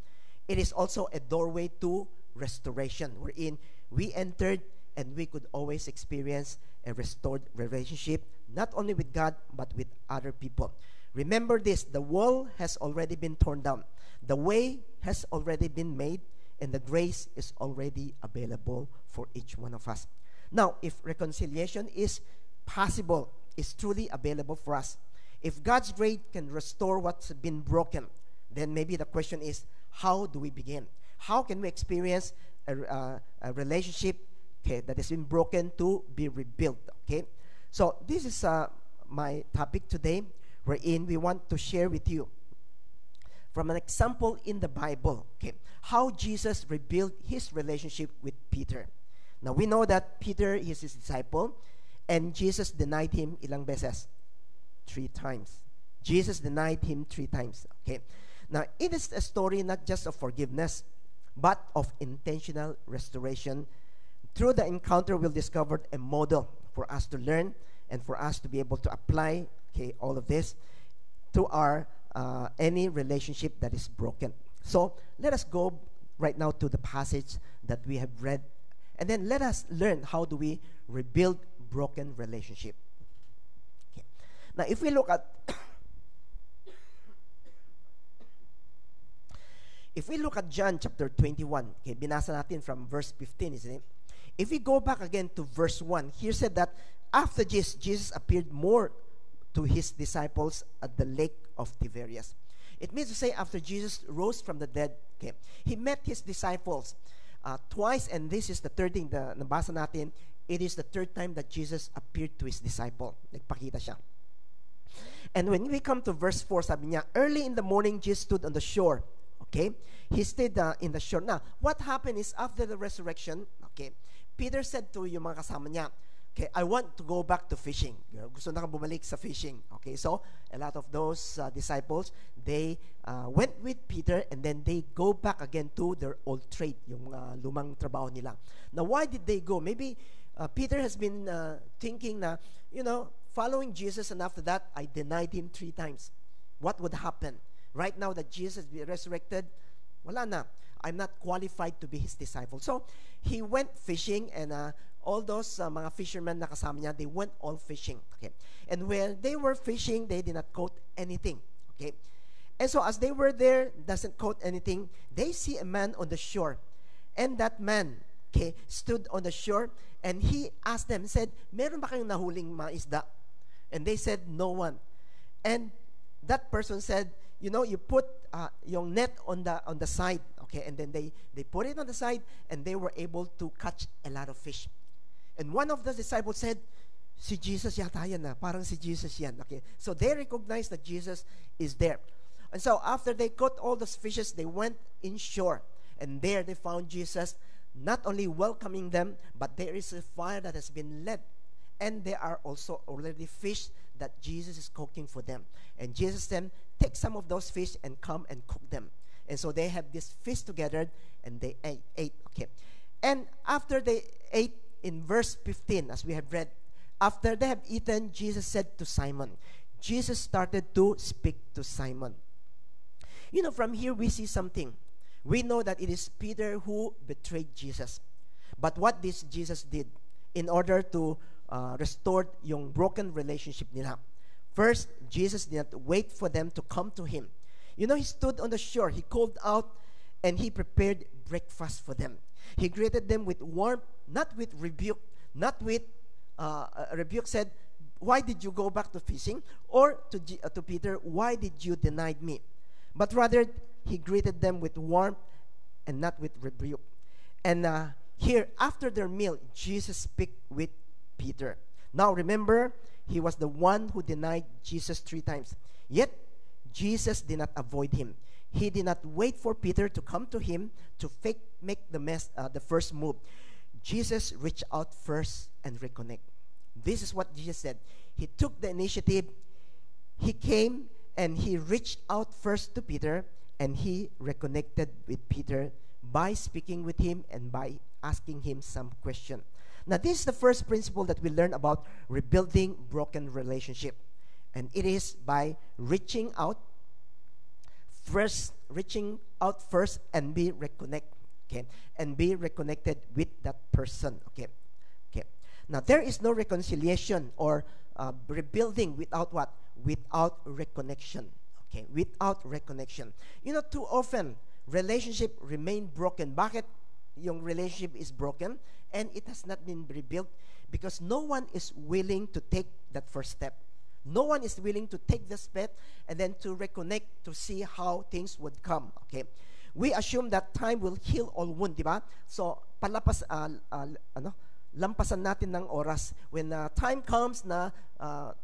It is also a doorway to restoration, wherein we entered and we could always experience a restored relationship, not only with God, but with other people. Remember this, the wall has already been torn down. The way has already been made, and the grace is already available for each one of us. Now, if reconciliation is possible, is truly available for us, if God's grace can restore what's been broken, then maybe the question is, how do we begin? How can we experience a relationship, okay, that has been broken to be rebuilt? Okay, So this is my topic today, wherein we want to share with you from an example in the Bible, okay, how Jesus rebuilt his relationship with Peter. Now, we know that Peter is his disciple, and Jesus denied him ilang beses? 3 times. Jesus denied him 3 times, okay? Now, it is a story not just of forgiveness, but of intentional restoration. Through the encounter, we'll discover a model for us to learn and for us to be able to apply, okay, all of this to our any relationship that is broken. So let us go right now to the passage that we have read, and then let us learn how do we rebuild broken relationship. Okay. Now, if we look at John chapter 21, okay, binasa natin from verse 15, isn't it? If we go back again to verse 1, here said that after Jesus appeared more to his disciples at the lake of Tiberias. It means to say after Jesus rose from the dead, okay, he met his disciples twice, and this is the third thing na nabasa natin. It is the third time that Jesus appeared to his disciple. Nagpakita siya. And when we come to verse 4, sabi niya, early in the morning, Jesus stood on the shore. Okay? He stayed in the shore. Now, what happened is after the resurrection, okay, Peter said to yung mga kasama niya, okay, I want to go back to fishing. Gusto na kang bumalik sa fishing. Okay, so a lot of those disciples, they went with Peter, and then they go back again to their old trade, yung lumang trabaho nila. Now, why did they go? Maybe Peter has been thinking na, following Jesus, and after that, I denied him 3 times. What would happen? Right now that Jesus be resurrected, wala na. I'm not qualified to be his disciple. So, he went fishing, and all those mga fishermen na kasama niya, they went all fishing. Okay. And when they were fishing, they did not caught anything. Okay. And so, as they were there, doesn't caught anything, they see a man on the shore. And that man, okay, stood on the shore, and he asked them, said, meron ba kayong nahuling mga isda? And they said, no one. And that person said, you put yung net on the side, okay, and then they put it on the side, and they were able to catch a lot of fish. And one of the disciples said, si Jesus yata yan na, parang si Jesus yan, okay. So they recognized that Jesus is there. And so after they caught all those fishes, they went inshore, and there they found Jesus not only welcoming them, but there is a fire that has been lit, and there are also already fish that Jesus is cooking for them. And Jesus then take some of those fish and come and cook them. And so they have this feast together, and they ate. Okay. And after they ate, in verse 15, as we have read, after they have eaten, Jesus said to Simon, Jesus started to speak to Simon. From here we see something. We know that it is Peter who betrayed Jesus. But what this Jesus did in order to restore yung broken relationship nila. First, Jesus did not wait for them to come to him. He stood on the shore. He called out, and he prepared breakfast for them. He greeted them with warmth, not with rebuke. Not with rebuke said, why did you go back to fishing? Or to Peter, why did you deny me? But rather, he greeted them with warmth and not with rebuke. And here, after their meal, Jesus spoke with Peter. Now, remember, he was the one who denied Jesus 3 times. Yet, Jesus did not avoid him. He did not wait for Peter to come to him to make the first move. Jesus reached out first and reconnect. This is what Jesus said. He took the initiative. He came and he reached out first to Peter, and he reconnected with Peter by speaking with him and by asking him some question. Now, this is the first principle that we learn about rebuilding broken relationship. And it is by reaching out first and be reconnected. Okay? And be reconnected with that person. Okay? Okay. Now, there is no reconciliation or rebuilding without what? Without reconnection. Okay? Without reconnection. Too often, relationship remain broken. Bakit yung relationship is broken and it has not been rebuilt? Because no one is willing to take that first step. No one is willing to take the step and then to reconnect to see how things would come. Okay? We assume that time will heal all wound, di ba? So, palapas, lampasan natin ng oras. When time comes na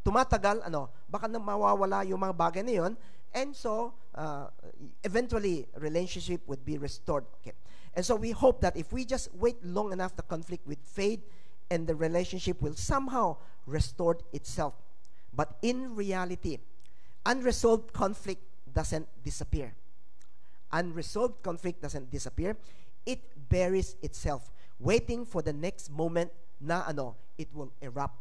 tumatagal, baka na mawawala yung mga bagay na yun, and so eventually relationship would be restored. Okay. And so we hope that if we just wait long enough, the conflict would fade and the relationship will somehow restore itself. But in reality, unresolved conflict doesn't disappear. Unresolved conflict doesn't disappear. It buries itself, waiting for the next moment na it will erupt.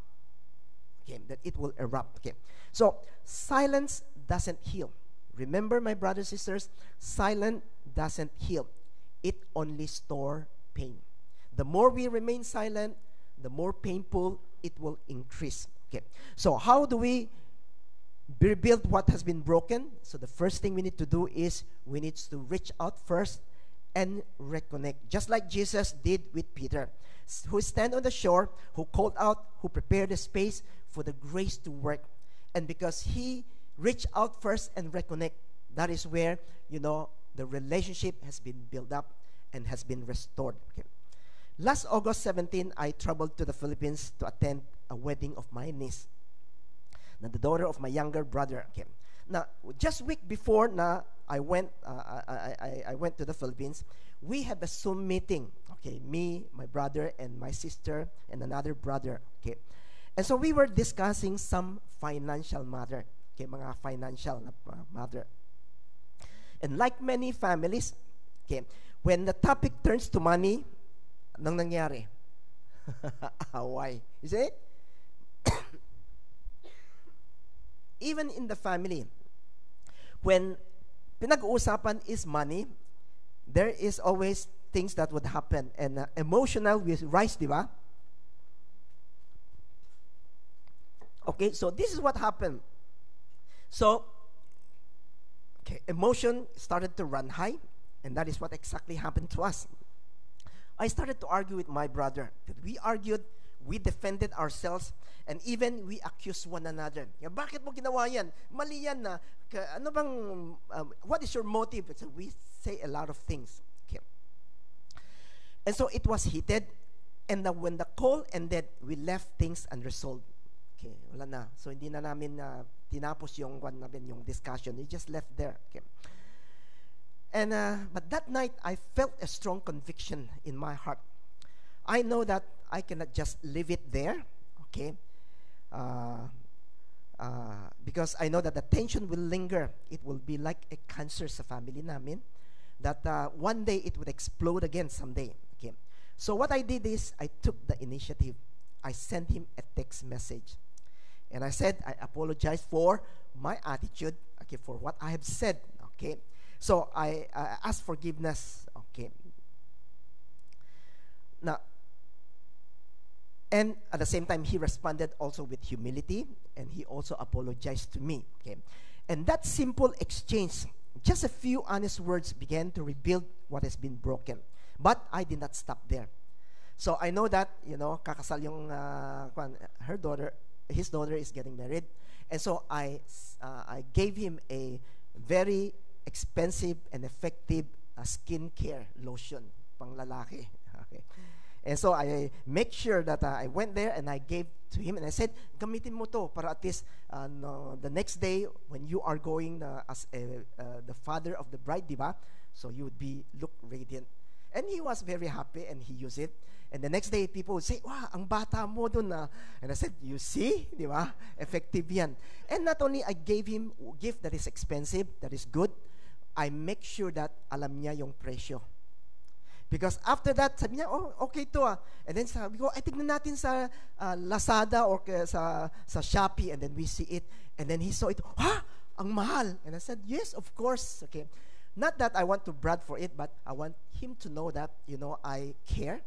Okay, that it will erupt. Okay. So, silence doesn't heal. Remember, my brothers and sisters, silence doesn't heal. It only stores pain. The more we remain silent, the more painful it will increase. Okay. So, how do we rebuild what has been broken? So, the first thing we need to do is we need to reach out first and reconnect. Just like Jesus did with Peter, who stand on the shore, who called out, who prepared the space for the grace to work. And because he reached out first and reconnect, that is where, the relationship has been built up and has been restored. Okay. Last August 17, I traveled to the Philippines to attend a wedding of my niece, the daughter of my younger brother. Okay. Now, just week before I went to the Philippines, we had a Zoom meeting. Okay, me, my brother, and my sister, and another brother. Okay, and so we were discussing some financial matter. Okay, mga financial matter. And like many families, okay, when the topic turns to money, anong nangyari? Away. You see it? Even in the family, when pinag-uusapan is money, there is always things that would happen. And emotional will rise, di ba? Okay, so this is what happened. So, okay, emotion started to run high, and that is what exactly happened to us. I started to argue with my brother. We argued, we defended ourselves, and even we accused one another. Bakit mo ginawa yan? Mali yan na. Ano bang, what is your motive? So we say a lot of things. Okay. And so it was heated, and when the call ended, we left things unresolved. Okay, wala na. So hindi na namin tinapos yung discussion. We just left there. Okay. And but that night, I felt a strong conviction in my heart. I know that I cannot just leave it there. Okay. Because I know that the tension will linger. It will be like a cancer sa family namin, that one day it would explode again someday. Okay. So what I did is I took the initiative. I sent him a text message, and I said I apologize for my attitude. Okay, for what I have said. Okay. So I asked forgiveness. Okay. Now, and at the same time, he responded also with humility, and he also apologized to me. Okay. And that simple exchange, just a few honest words, began to rebuild what has been broken. But I did not stop there. So I know that, kakasal yung her daughter, his daughter is getting married. And so I gave him a very expensive and effective skincare lotion, pang lalaki. Okay. And so I make sure that I went there and I gave to him, and I said, gamitin mo to para at least the next day when you are going as the father of the bride, diba? So you would look radiant. And he was very happy, and he used it. And the next day, people would say, wow, ang bata mo dun na. And I said, you see, diba? Effective yan. And not only I gave him a gift that is expensive, that is good, I make sure that alam niya yung presyo. Because after that, sabi niya, oh, okay to ah. And then sabi ko, ay tignan natin sa Lazada or sa Shopee, and then we see it. And then he saw it, ha? Ang mahal. And I said, yes, of course. Okay. Not that I want to brag for it, but I want him to know that, I care.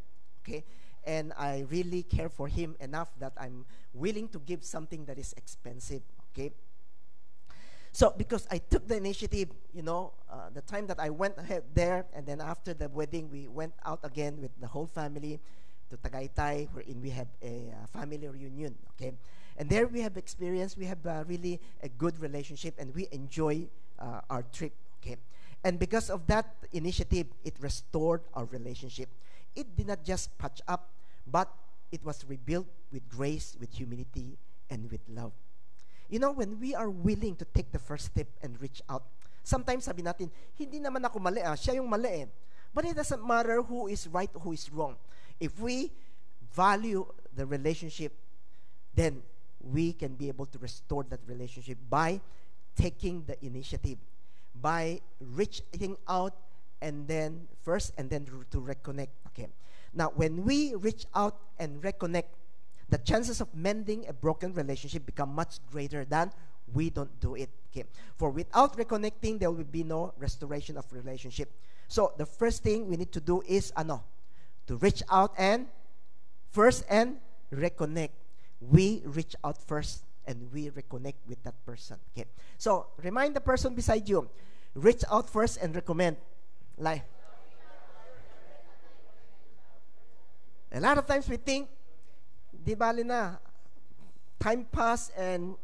Okay. And I really care for him enough that I'm willing to give something that is expensive. Okay. So, because I took the initiative, the time that I went ahead there, and then after the wedding, we went out again with the whole family to Tagaytay, wherein we have a family reunion, okay? And there we have experienced, we have really a good relationship, and we enjoy our trip, okay? And because of that initiative, it restored our relationship. It did not just patch up, but it was rebuilt with grace, with humility, and with love. You know, when we are willing to take the first step and reach out, sometimes sabi natin, hindi naman ako mali, siya yung mali eh. But it doesn't matter who is right, who is wrong. If we value the relationship, then we can be able to restore that relationship by taking the initiative, by reaching out and then first and then to reconnect. Okay. Now, when we reach out and reconnect, the chances of mending a broken relationship become much greater than we don't do it. Okay. For without reconnecting, there will be no restoration of relationship. So the first thing we need to do is to reach out and first and reconnect. We reach out first and we reconnect with that person. Okay. So remind the person beside you, reach out first and recommend. Like, a lot of times we think, di bali na, time pass and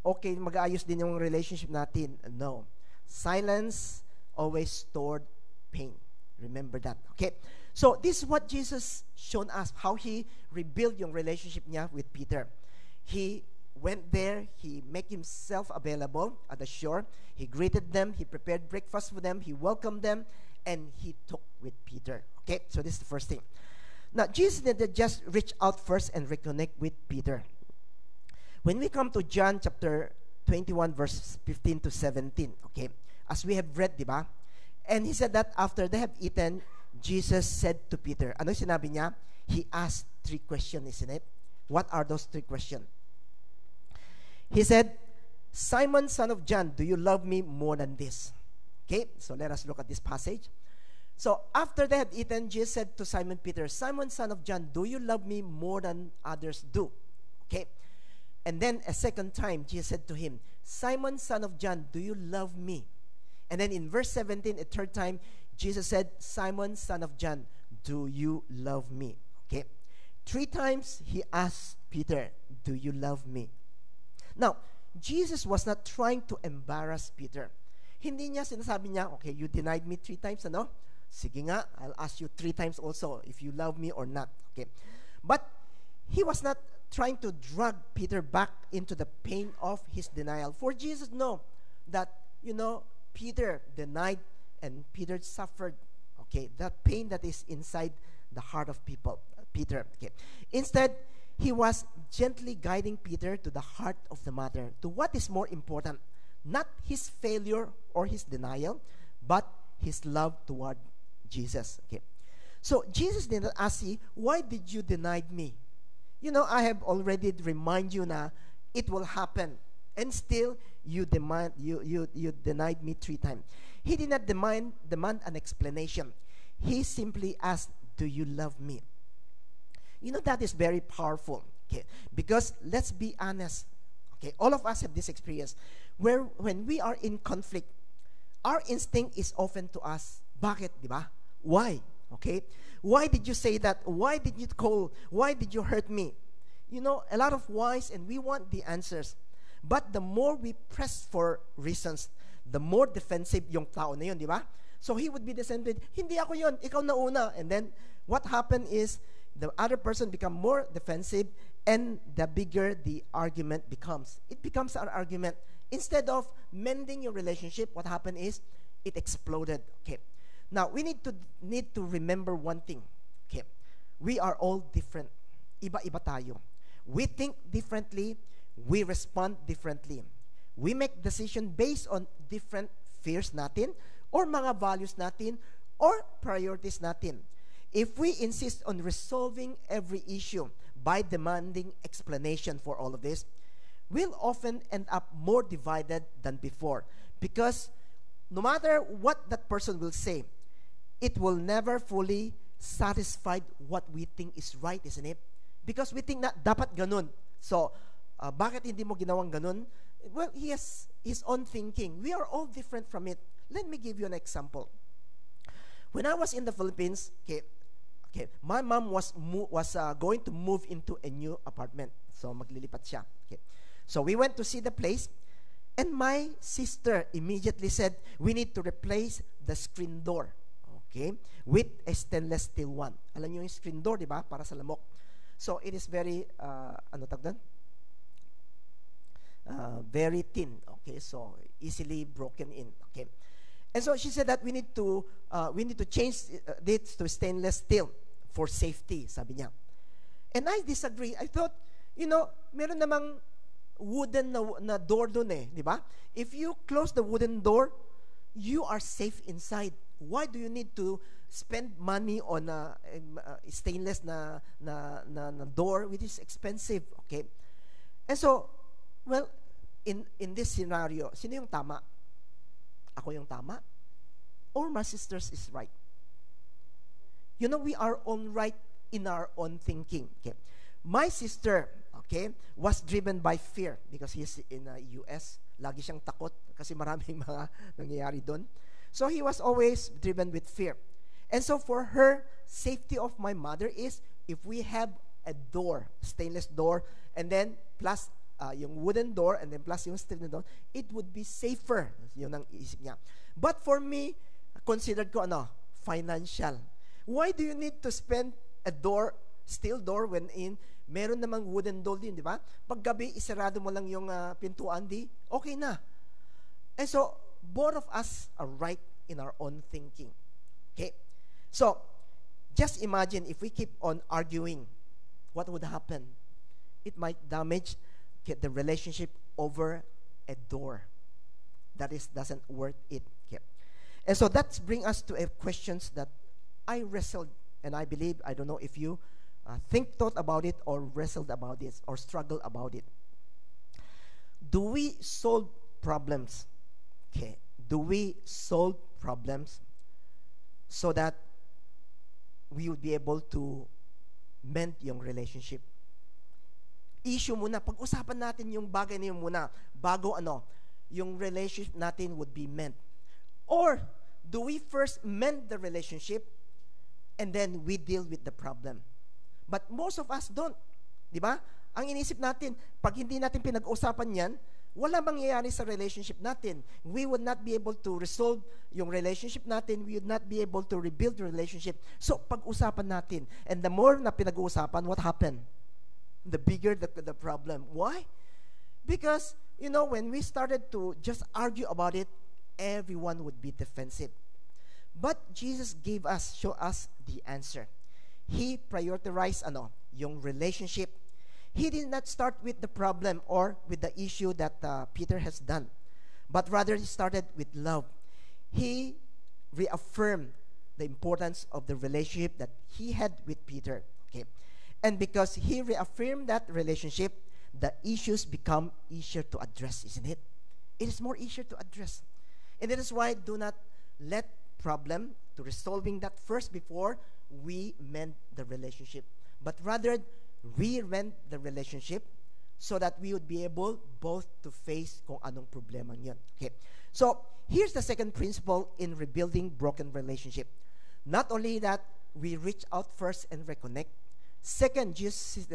okay, mag-aayos din yung relationship natin. No. Silence always stored pain. Remember that. Okay. So this is what Jesus shown us, how He rebuilt yung relationship niya with Peter. He went there, He made Himself available at the shore. He greeted them, He prepared breakfast for them, He welcomed them, and He took with Peter. Okay, so this is the first thing. Now, Jesus didn't just reach out first and reconnect with Peter. When we come to John chapter 21, verse 15 to 17, okay, as we have read, di ba? And He said that after they have eaten, Jesus said to Peter, ano sinabi niya? He asked 3 questions, isn't it? What are those 3 questions? He said, Simon, son of John, do you love me more than this? Okay, so let us look at this passage. So after they had eaten, Jesus said to Simon Peter, Simon, son of John, do you love me more than others do? Okay. And then a second time, Jesus said to him, Simon, son of John, do you love me? And then in verse 17, a third time, Jesus said, Simon, son of John, do you love me? Okay. 3 times he asked Peter, do you love me? Now, Jesus was not trying to embarrass Peter. Hindi niya sinasabi niya, okay, you denied me 3 times, ano? Sige nga, I'll ask you 3 times also if you love me or not. Okay. But he was not trying to drag Peter back into the pain of his denial. For Jesus know that, Peter denied and Peter suffered, okay, that pain that is inside the heart of Peter. Okay. Instead, he was gently guiding Peter to the heart of the matter, to what is more important, not his failure or his denial, but his love toward Jesus. Okay. So Jesus did not ask you, why did you deny me? I have already remind you na it will happen, and still you denied me 3 times. He did not demand an explanation. He simply asked, do you love me? That is very powerful. Okay, because let's be honest. Okay, all of us have this experience where when we are in conflict, our instinct is often to ask, bakit, di ba? Why? Okay? Why did you say that? Why did you call? Why did you hurt me? A lot of whys, and we want the answers. But the more we press for reasons, the more defensive yung tao na yun, di ba? So he would be defensive, hindi ako yun, ikaw na una. And then what happened is the other person become more defensive, and the bigger the argument becomes. It becomes an argument. Instead of mending your relationship, what happened is it exploded. Okay. Now, we need to remember one thing. Okay. We are all different. Iba-iba tayo. We think differently. We respond differently. We make decision based on different fears natin, or mga values natin, or priorities natin. If we insist on resolving every issue by demanding explanation for all of this, we'll often end up more divided than before, because no matter what that person will say, it will never fully satisfy what we think is right, isn't it? Because we think na dapat ganun. So, bakit hindi mo ginawang ganun? Well, he has his own thinking. We are all different from it. Let me give you an example. When I was in the Philippines, my mom was going to move into a new apartment. So, maglilipat siya. Okay. So, we went to see the place, and my sister immediately said, we need to replace the screen door, okay, with a stainless steel one. Alam niyo yung screen door, di ba? Para sa lamok. So it is very, ano tag doon? Very thin. Okay, so easily broken in. Okay. And so she said that we need to change this to stainless steel for safety, sabi niya. And I disagree. I thought, meron namang wooden na door dun eh, di ba? If you close the wooden door, you are safe inside. Why do you need to spend money on a stainless na door, which is expensive? Okay. And so, well, in this scenario, sino yung tama? Ako yung tama? Or my sisters is right? We are on right in our own thinking. Okay. My sister, okay, was driven by fear because he's in the US. Lagi siyang takot kasi maraming mga nangyayari doon. So he was always driven with fear. And so for her, safety of my mother is if we have a door, stainless door, and then plus yung wooden door, and then plus yung stainless door, it would be safer. Yun ang isip niya. But for me, considered ko financial. Why do you need to spend a door, steel door, when meron namang wooden door din, di ba? Pag gabi, isarado mo lang yung pintuan, okay na. And so, both of us are right in our own thinking. Okay? So, just imagine if we keep on arguing, what would happen? It might damage the relationship over a door. That doesn't worth it. Okay? And so, that brings us to questions that I wrestled, and I believe, I don't know if you thought about it or wrestled about it or struggled about it. Do we solve problems? Okay. Do we solve problems so that we would be able to mend yung relationship? Issue muna. Pag-usapan natin yung bagay na yun muna bago yung relationship natin would be mend. Or do we first mend the relationship and then we deal with the problem? But most of us don't. Di ba? Ang inisip natin, pag hindi natin pinag-usapan yan, wala mangyayari sa relationship natin. We would not be able to resolve yung relationship natin. We would not be able to rebuild the relationship. So, pag-usapan natin. And the more na pinag-uusapan, what happened? The bigger the problem. Why? Because, when we started to just argue about it, everyone would be defensive. But Jesus show us the answer. He prioritized yung relationship. He did not start with the problem or with the issue that Peter has done, but rather he started with love. He reaffirmed the importance of the relationship that he had with Peter. Okay, and because he reaffirmed that relationship, the issues become easier to address, isn't it? It is more easier to address, and that is why do not let problem to resolving that first before we mend the relationship, but rather re-mend the relationship so that we would be able both to face kung anong problema yun. Okay. So, here's the second principle in rebuilding broken relationship. Not only that, we reach out first and reconnect. Second, Jesus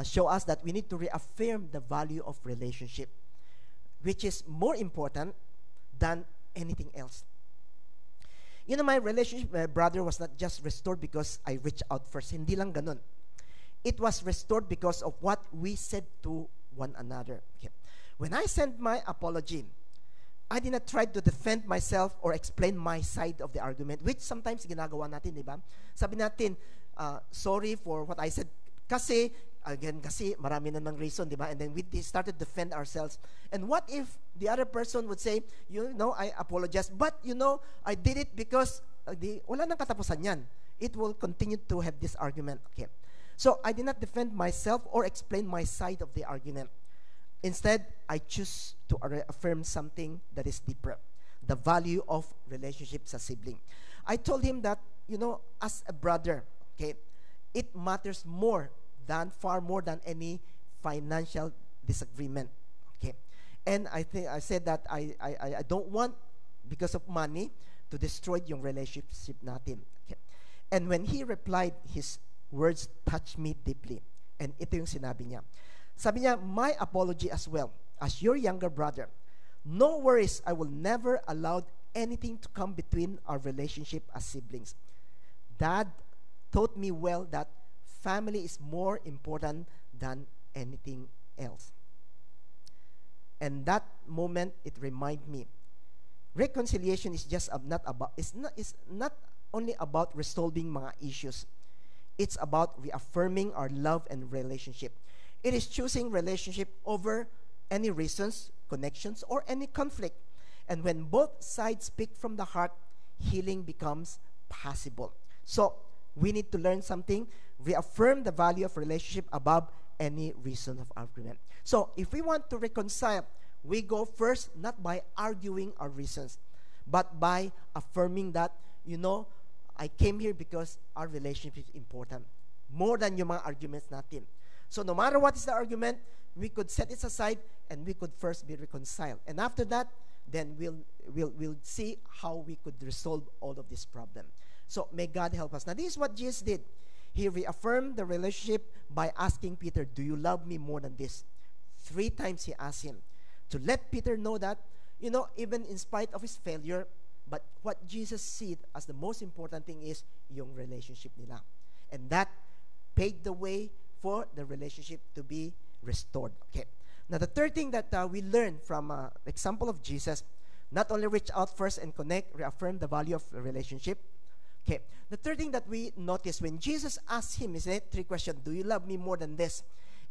show us that we need to reaffirm the value of relationship, which is more important than anything else. My relationship with my brother was not just restored because I reached out first. Hindi lang ganun. It was restored because of what we said to one another. Okay. When I sent my apology, I did not try to defend myself or explain my side of the argument, which sometimes ginagawa natin, di ba? Sabi natin, sorry for what I said. Kasi marami namang reason, di ba? And then we started to defend ourselves. And what if the other person would say, I apologize, but I did it because wala nang katapusan yan. It will continue to have this argument. Okay. So I did not defend myself or explain my side of the argument. Instead, I choose to affirm something that is deeper, the value of relationship sa sibling. I told him that, as a brother, okay, it matters far more than any financial disagreement. Okay. And I said that I don't want, because of money, to destroy yung relationship natin. Okay. And when he replied, his words touched me deeply. And ito yung sinabi niya. Sabi niya, my apology as well, as your younger brother. No worries, I will never allow anything to come between our relationship as siblings. Dad taught me well that family is more important than anything else. And that moment, it reminded me, reconciliation is just it's not only about resolving mga issues. It's about reaffirming our love and relationship. It is choosing relationship over any reasons, connections, or any conflict. And when both sides speak from the heart, healing becomes possible. So, we need to learn something, reaffirm the value of relationship above any reason of argument. So, if we want to reconcile, we go first not by arguing our reasons, but by affirming that, I came here because our relationship is important. More than yung mga arguments natin. So no matter what is the argument, we could set it aside and we could first be reconciled. And after that, then we'll see how we could resolve all of this problem. So may God help us. Now this is what Jesus did. He reaffirmed the relationship by asking Peter, do you love me more than this? 3 times he asked him to let Peter know that, even in spite of his failure, but what Jesus said as the most important thing is yung relationship nila. And that paved the way for the relationship to be restored. Okay. Now the third thing that we learn from the example of Jesus, not only reach out first and connect, reaffirm the value of the relationship. Okay. The third thing that we notice when Jesus asked him, isn't it, 3 questions, do you love me more than this?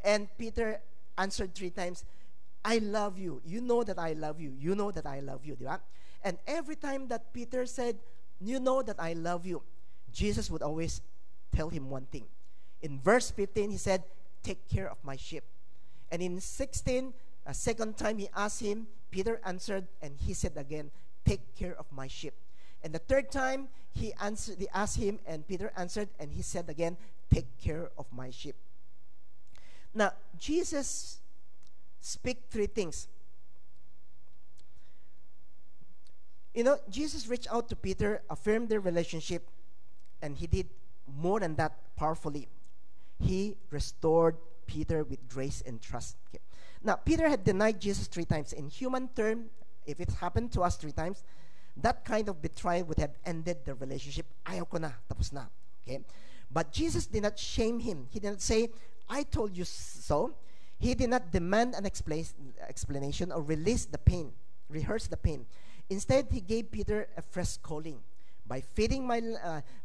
And Peter answered 3 times, I love you. You know that I love you. You know that I love you. Diba? And every time that Peter said, you know that I love you, Jesus would always tell him one thing. In verse 15, he said, take care of my sheep. And in 16, a second time he asked him, Peter answered, and he said again, take care of my sheep. And the third time, he asked him, and Peter answered, and he said again, take care of my sheep. Now, Jesus speak 3 things. Jesus reached out to Peter, affirmed their relationship, and he did more than that powerfully. He restored Peter with grace and trust. Okay. Now, Peter had denied Jesus 3 times. In human term, if it happened to us 3 times, that kind of betrayal would have ended the relationship. Ayaw ko na, tapos na. Okay? But Jesus did not shame him. He did not say, I told you so. He did not demand an explanation or rehearse the pain. Instead, he gave Peter a fresh calling by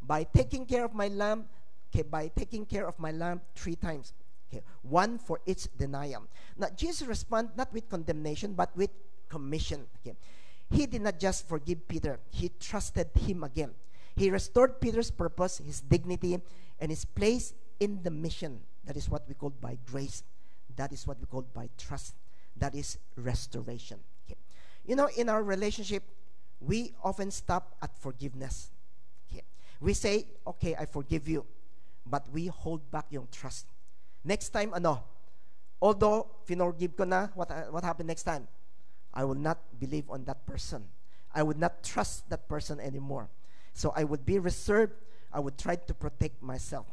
by taking care of my lamb. Okay, by taking care of my lamb 3 times. Okay, 1 for each denial. Now, Jesus responded not with condemnation, but with commission. Okay, he did not just forgive Peter; he trusted him again. He restored Peter's purpose, his dignity, and his place in the mission. That is what we call by grace. That is what we call by trust. That is restoration. Okay. In our relationship, we often stop at forgiveness. Okay. We say, okay, I forgive you. But we hold back yung trust. Next time, although finorgive ko na, what happened next time? I will not believe on that person. I would not trust that person anymore. So I would be reserved. I would try to protect myself.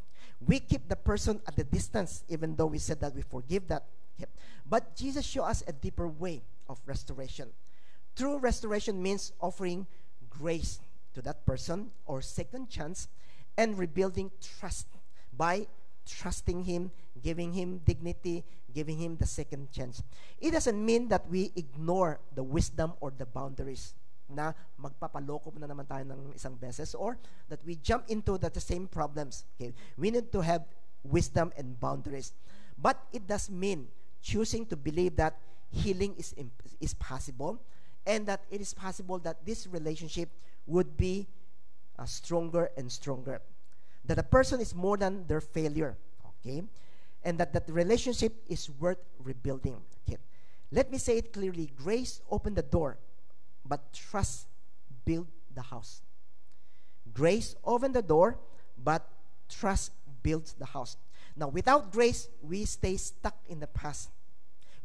We keep the person at the distance, even though we said that we forgive that. Okay. But Jesus showed us a deeper way of restoration. True restoration means offering grace to that person or second chance and rebuilding trust by trusting him, giving him dignity, giving him the second chance. It doesn't mean that we ignore the wisdom or the boundaries na magpapaloko na naman tayo ng isang beses or that we jump into the same problems. Okay? We need to have wisdom and boundaries. But it does mean choosing to believe that healing is possible and that it is possible that this relationship would be stronger and stronger. That a person is more than their failure. Okay? And that relationship is worth rebuilding. Okay? Let me say it clearly. Grace opened the door, but trust built the house. Grace opened the door, but trust builds the house. Now, without grace, we stay stuck in the past.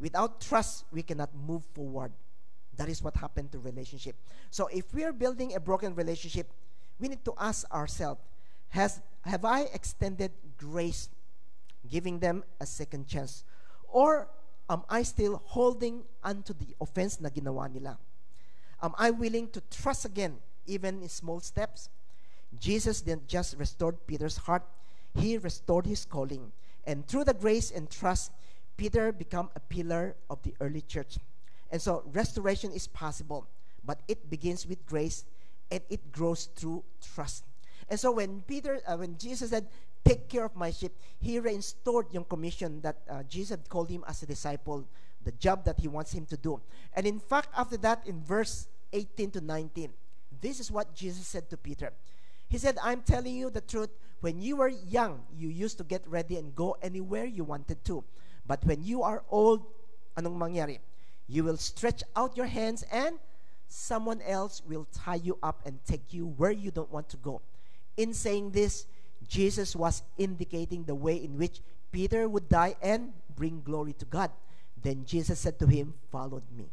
Without trust, we cannot move forward. That is what happened to relationship. So if we are building a broken relationship, we need to ask ourselves, have I extended grace, giving them a second chance? Or am I still holding onto the offense na ginawa nila? Am I willing to trust again, even in small steps? Jesus didn't just restore Peter's heart. he restored his calling. And through the grace and trust, Peter became a pillar of the early church. And so restoration is possible, but it begins with grace and it grows through trust. And so when Jesus said, take care of my sheep, he restored yung commission that Jesus called him as a disciple, the job that he wants him to do. And in fact, after that, in verse 18 to 19, this is what Jesus said to Peter. He said, I'm telling you the truth. When you were young, you used to get ready and go anywhere you wanted to. But when you are old, anong mangyari? You will stretch out your hands and someone else will tie you up and take you where you don't want to go. In saying this, Jesus was indicating the way in which Peter would die and bring glory to God. Then Jesus said to him, follow me.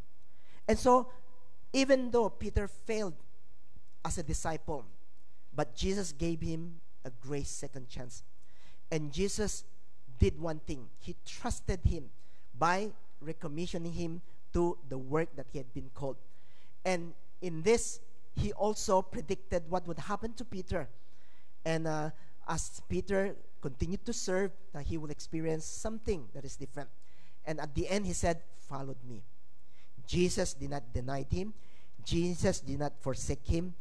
And so, even though Peter failed as a disciple, but Jesus gave him a grace second chance. And Jesus did one thing. He trusted him by recommissioning him to the work that he had been called. And in this, he also predicted what would happen to Peter. And as Peter continued to serve, he will experience something that is different. And at the end, he said, follow me. Jesus did not deny him. Jesus did not forsake him.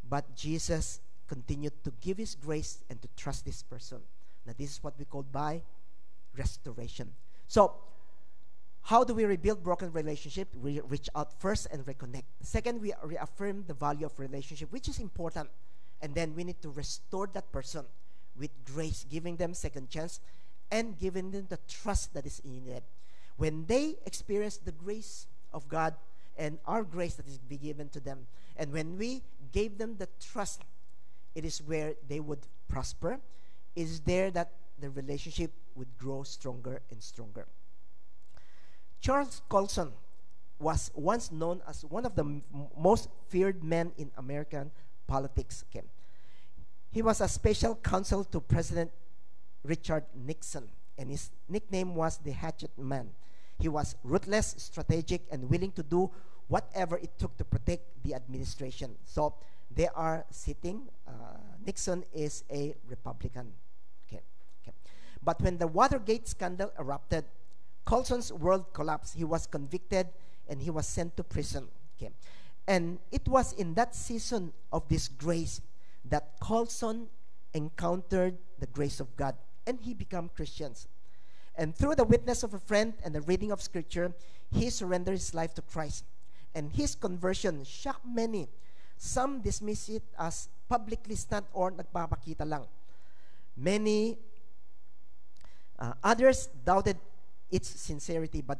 But Jesus continued to give his grace and to trust this person. Now, this is what we call by restoration. So, how do we rebuild broken relationship? We reach out first and reconnect. Second, we reaffirm the value of relationship, which is important. And then we need to restore that person with grace, giving them second chance and giving them the trust that is in it. When they experience the grace of God and our grace that is be given to them, and when we gave them the trust, it is where they would prosper. It is there that the relationship would grow stronger and stronger. Charles Colson was once known as one of the most feared men in American politics. Okay. He was a special counsel to President Richard Nixon, and his nickname was the Hatchet Man. He was ruthless, strategic, and willing to do whatever it took to protect the administration. So they are sitting. Nixon is a Republican. Okay. But when the Watergate scandal erupted, Colson's world collapsed. He was convicted and he was sent to prison. Okay. And it was in that season of this grace that Colson encountered the grace of God and he became Christians. And through the witness of a friend and the reading of scripture, he surrendered his life to Christ. And his conversion shocked many. Some dismiss it as publicly stunt or nagpapakita lang. Many others doubted its sincerity, but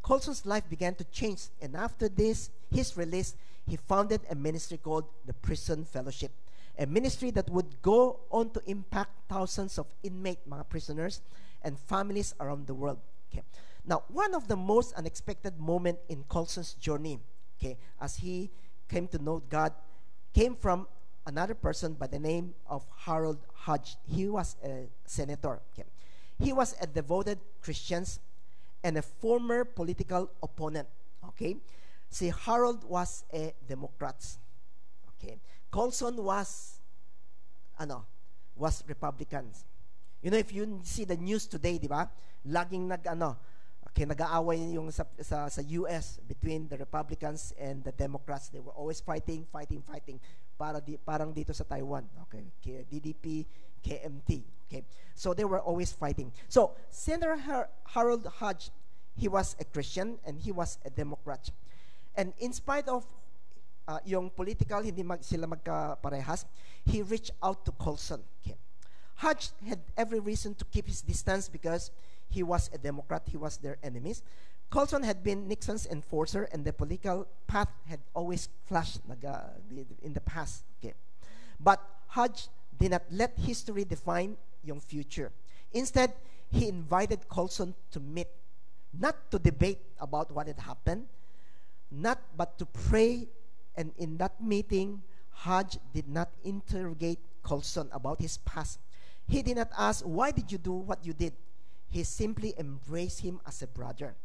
Colson's life began to change. And after this, his release, he founded a ministry called the Prison Fellowship, a ministry that would go on to impact thousands of inmate, mga prisoners, and families around the world. Okay. Now, one of the most unexpected moments in Colson's journey, okay, as he came to know God, came from another person by the name of Harold Hodge. He was a senator. Okay. He was a devoted Christian and a former political opponent. Okay, see, Harold was a Democrat. Okay, Colson was Republicans. You know, if you see the news today, di ba? Laging nag-aaway yung sa US between the Republicans and the Democrats. They were always fighting. Parang dito sa Taiwan. Okay, DDP, KMT. Okay, so they were always fighting. So Senator Harold Hodge, he was a Christian and he was a Democrat. And in spite of yung political, hindi sila magkaparehas, he reached out to Colson. Okay. Hodge had every reason to keep his distance because he was a Democrat, he was their enemies. Colson had been Nixon's enforcer and the political path had always clashed in the past. Okay. But Hodge did not let history define yung future. Instead, he invited Colson to meet, not to debate about what had happened, but to pray. And in that meeting, Hodge did not interrogate Colson about his past. He did not ask, why did you do what you did? He simply embraced him as a brother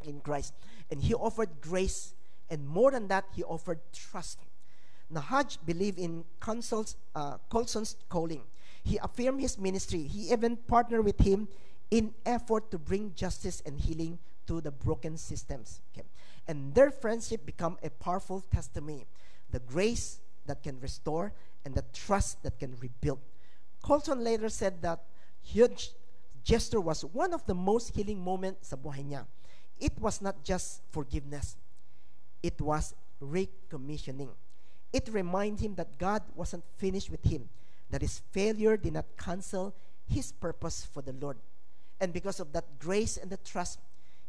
in Christ. And he offered grace, and more than that, he offered trust. Now, Hodge believed in Colson's calling. He affirmed his ministry. He even partnered with him in effort to bring justice and healing to the broken systems. Okay. And their friendship become a powerful testimony. The grace that can restore and the trust that can rebuild. Colson later said that huge gesture was one of the most healing moments sa buhay niya. It was not just forgiveness. It was recommissioning. It reminded him that God wasn't finished with him, that his failure did not cancel his purpose for the Lord. And because of that grace and the trust,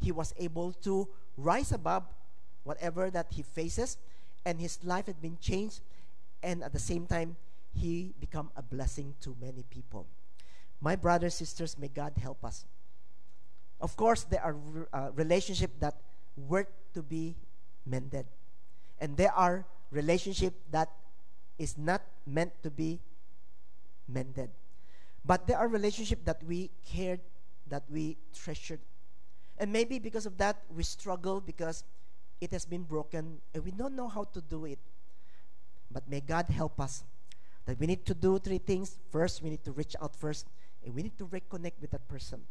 he was able to rise above whatever that he faces, and his life had been changed, and at the same time, he became a blessing to many people. My brothers, sisters, may God help us. Of course, there are relationships that worth to be mended. And there are relationships that is not meant to be mended. But there are relationships that we cared, that we treasured. And maybe because of that, we struggle because it has been broken and we don't know how to do it. But may God help us that we need to do three things. First, we need to reach out first, and we need to reconnect with that person.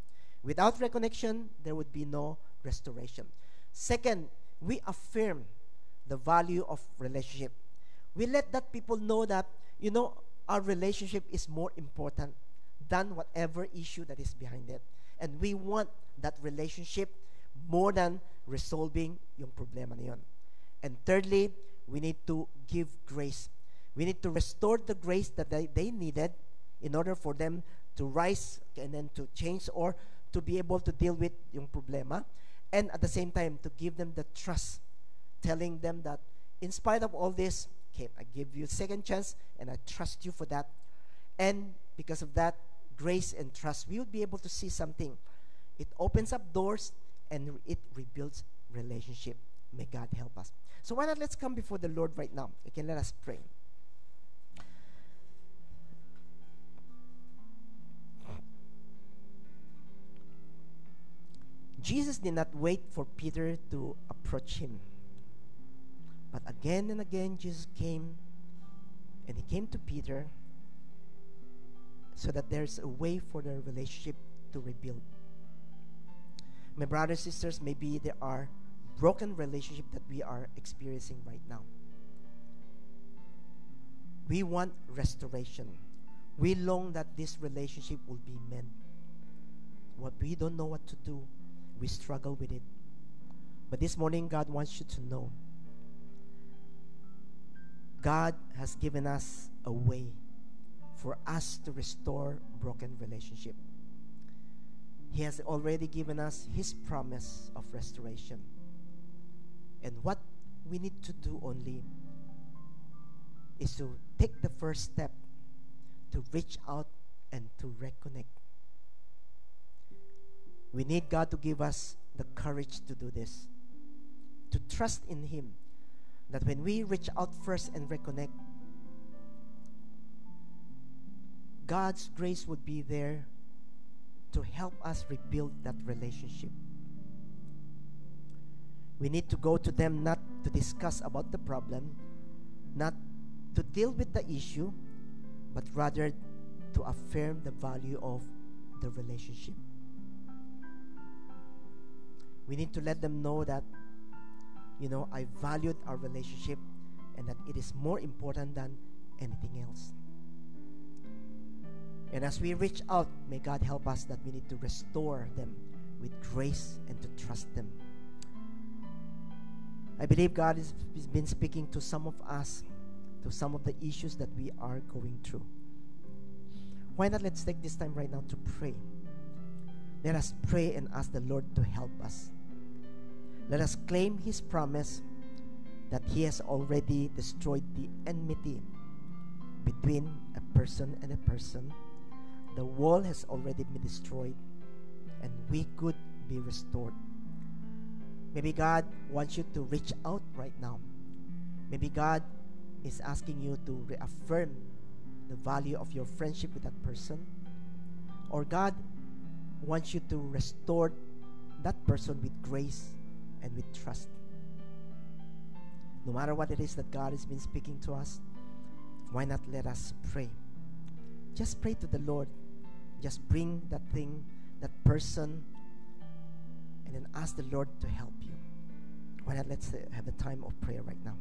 Without reconnection, there would be no restoration. Second, we affirm the value of relationship. We let that people know that, our relationship is more important than whatever issue that is behind it. And we want that relationship more than resolving yung problema na yun. And thirdly, we need to give grace. We need to restore the grace that they needed in order for them to rise and then to change or to be able to deal with yung problema. And at the same time, to give them the trust, telling them that in spite of all this, okay, I give you a second chance and I trust you for that. And because of that grace and trust, we will be able to see something. It opens up doors and it rebuilds relationship. May God help us. So why not let's come before the Lord right now. Okay, let us pray. Jesus did not wait for Peter to approach him. But again and again, Jesus came, and he came to Peter so that there's a way for the relationship to rebuild. My brothers and sisters, maybe there are broken relationships that we are experiencing right now. We want restoration. We long that this relationship will be mended. What we don't know what to do, we struggle with it. But this morning, God wants you to know God has given us a way for us to restore broken relationship. He has already given us His promise of restoration. And what we need to do only is to take the first step to reach out and to reconnect. We need God to give us the courage to do this, to trust in Him, that when we reach out first and reconnect, God's grace would be there to help us rebuild that relationship. We need to go to them not to discuss about the problem, not to deal with the issue, but rather to affirm the value of the relationship. We need to let them know that, I valued our relationship and that it is more important than anything else. And as we reach out, may God help us that we need to restore them with grace and to trust them. I believe God has been speaking to some of us, to some of the issues that we are going through. Why not let's take this time right now to pray. Let us pray and ask the Lord to help us. Let us claim His promise that He has already destroyed the enmity between a person and a person. The wall has already been destroyed, and we could be restored. Maybe God wants you to reach out right now. Maybe God is asking you to reaffirm the value of your friendship with that person. Or God wants you to restore that person with grace and with trust. No matter what it is that God has been speaking to us, why not let us pray? just pray to the Lord. Just bring that thing, that person, and then ask the Lord to help you. Why not let's have a time of prayer right now.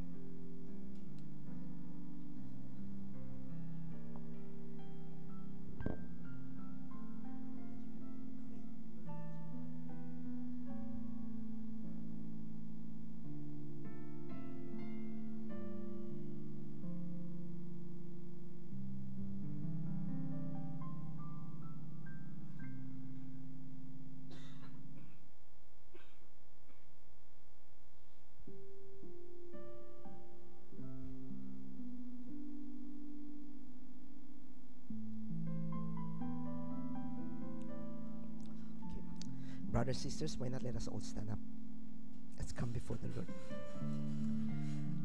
Brothers, sisters, why not let us all stand up? Let's come before the Lord.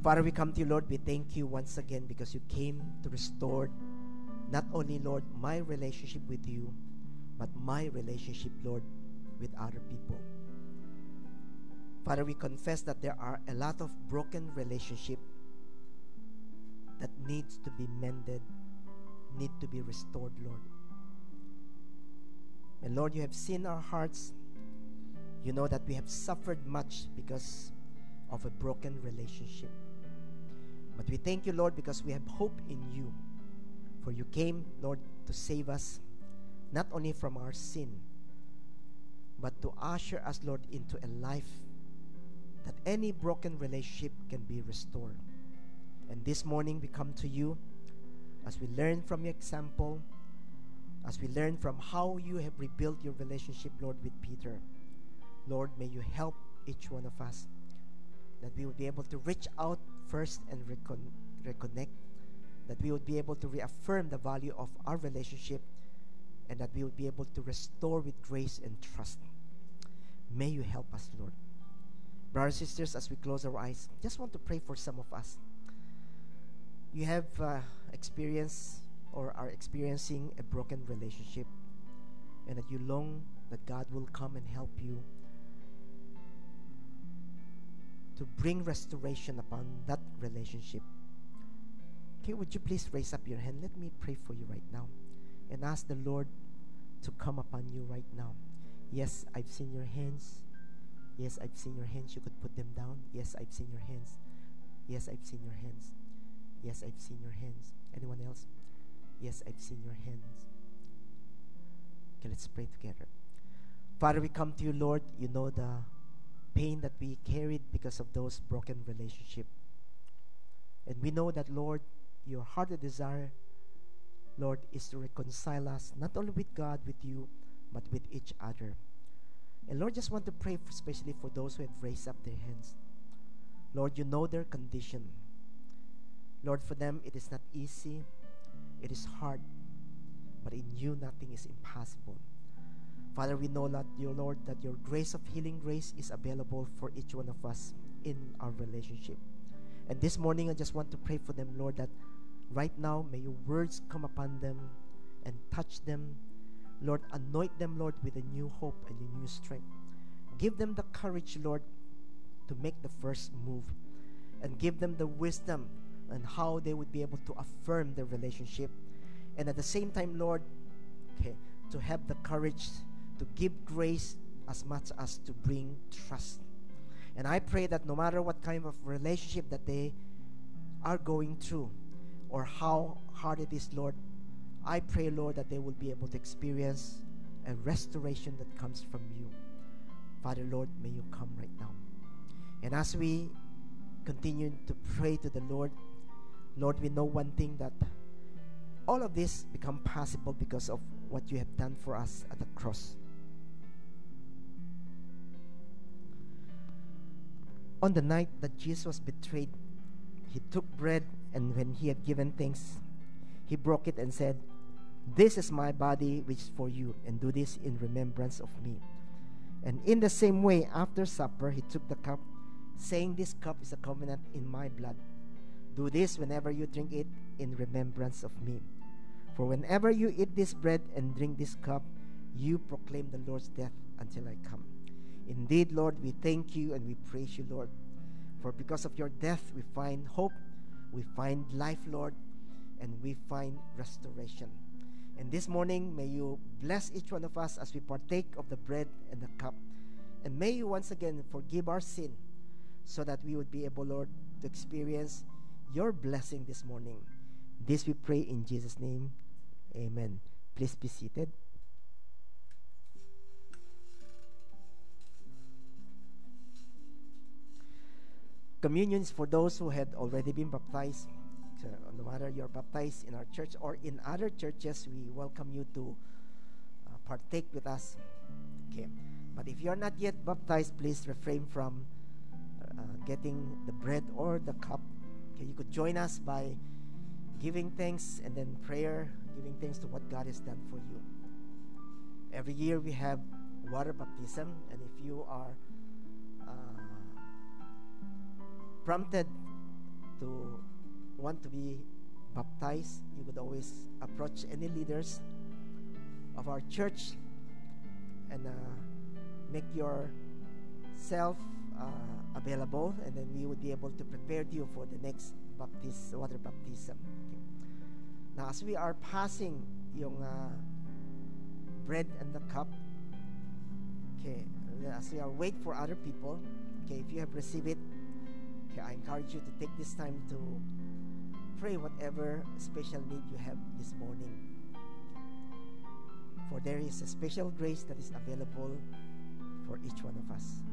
Father, we come to you, Lord. We thank you once again because you came to restore not only, Lord, my relationship with you, but my relationship, Lord, with other people. Father, we confess that there are a lot of broken relationships that needs to be mended, need to be restored, Lord. And Lord, you have seen our hearts. You know that we have suffered much because of a broken relationship. But we thank you, Lord, because we have hope in you. For you came, Lord, to save us, not only from our sin, but to usher us, Lord, into a life that any broken relationship can be restored. And this morning we come to you as we learn from your example, as we learn from how you have rebuilt your relationship, Lord, with Peter. Lord, may you help each one of us that we would be able to reach out first and reconnect, that we would be able to reaffirm the value of our relationship, and that we would be able to restore with grace and trust. May you help us, Lord. Brothers and sisters, as we close our eyes, just want to pray for some of us. You have experienced or are experiencing a broken relationship, and that you long that God will come and help you to bring restoration upon that relationship. Okay, would you please raise up your hand? Let me pray for you right now and ask the Lord to come upon you right now. Yes, I've seen your hands. Yes, I've seen your hands. You could put them down. Yes, I've seen your hands. Yes, I've seen your hands. Yes, I've seen your hands. Anyone else? Yes, I've seen your hands. Okay, let's pray together. Father, we come to you, Lord. You know the pain that we carried because of those broken relationships. And we know that, Lord, your hearted desire, Lord, is to reconcile us, not only with God, with you, but with each other. And Lord, just want to pray especially for those who have raised up their hands. Lord, you know their condition. Lord, for them, it is not easy. It is hard. But in you, nothing is impossible. Father, we know that, your Lord, that your grace of healing grace is available for each one of us in our relationship. And this morning, I just want to pray for them, Lord, that right now, may your words come upon them and touch them. Lord, anoint them, Lord, with a new hope and a new strength. Give them the courage, Lord, to make the first move. And give them the wisdom on how they would be able to affirm their relationship. And at the same time, Lord, to have the courage to give grace as much as to bring trust. And I pray that no matter what kind of relationship that they are going through or how hard it is, Lord, I pray, Lord, that they will be able to experience a restoration that comes from you. Father, Lord, may you come right now. And as we continue to pray to the Lord, Lord, we know one thing, that all of this become possible because of what you have done for us at the cross. On the night that Jesus was betrayed, he took bread, and when he had given thanks, he broke it and said, "This is my body which is for you, and do this in remembrance of me." And in the same way, after supper, he took the cup, saying, "This cup is a covenant in my blood. Do this whenever you drink it in remembrance of me. For whenever you eat this bread and drink this cup, you proclaim the Lord's death until I come." Indeed, Lord, we thank you and we praise you, Lord. For because of your death, we find hope, we find life, Lord, and we find restoration. And this morning, may you bless each one of us as we partake of the bread and the cup. And may you once again forgive our sin so that we would be able, Lord, to experience your blessing this morning. This we pray in Jesus' name. Amen. Please be seated. Communion is for those who had already been baptized. So no matter you're baptized in our church or in other churches, we welcome you to partake with us. Okay. But if you're not yet baptized, please refrain from getting the bread or the cup. Okay, you could join us by giving thanks and then prayer, giving thanks to what God has done for you. Every year we have water baptism, and if you are prompted to want to be baptized, you could always approach any leaders of our church and make yourself available, and then we would be able to prepare you for the next water baptism. Okay. Now, as we are passing yung bread and the cup, okay, as we are wait for other people, okay, if you have received it, okay, I encourage you to take this time to pray whatever special need you have this morning. For there is a special grace that is available for each one of us.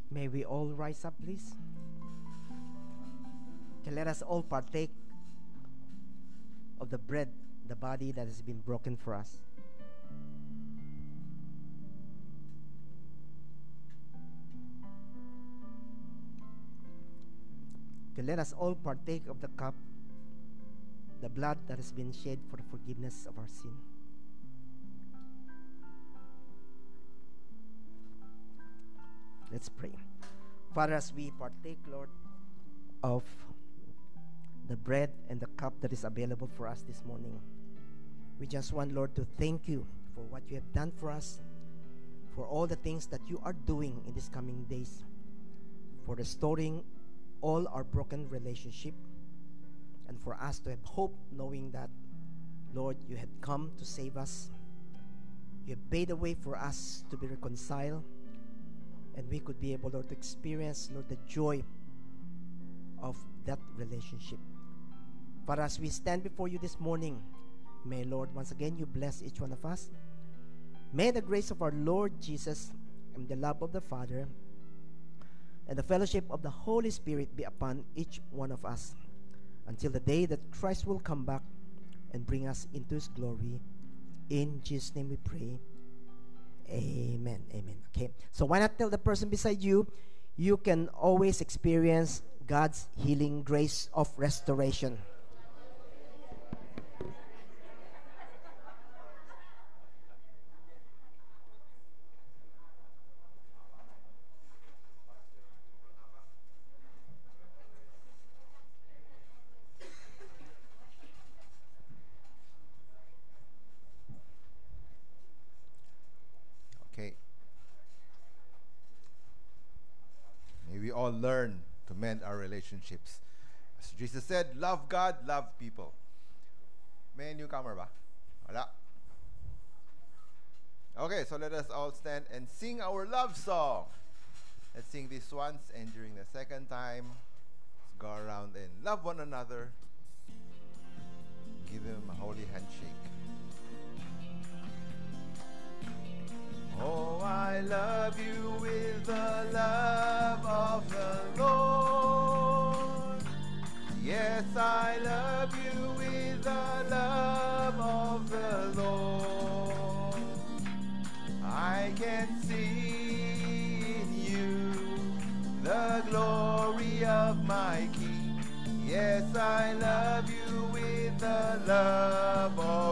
May we all rise up, please. Okay, let us all partake of the bread, the body that has been broken for us. Okay, let us all partake of the cup, the blood that has been shed for the forgiveness of our sin. Let's pray. Father, as we partake, Lord, of the bread and the cup that is available for us this morning, we just want, Lord, to thank you for what you have done for us, for all the things that you are doing in these coming days, for restoring all our broken relationship, and for us to have hope knowing that, Lord, you had come to save us. You have paid a way for us to be reconciled, and we could be able, Lord, to experience, Lord, the joy of that relationship. Father, as we stand before you this morning, may, Lord, once again, you bless each one of us. May the grace of our Lord Jesus and the love of the Father and the fellowship of the Holy Spirit be upon each one of us until the day that Christ will come back and bring us into his glory. In Jesus' name we pray. Amen. Amen. Okay. So why not tell the person beside you, you can always experience God's healing grace of restoration. Okay. May we all learn to mend our relationships. As Jesus said, love God, love people. May newcomer ba? Wala. Okay, so let us all stand and sing our love song. Let's sing this once, and during the second time, let's go around and love one another. Give them a holy handshake. Oh, I love you with the love of the Lord. Yes, I love you with the love of the Lord. I can see in you the glory of my King. Yes, I love you with the love of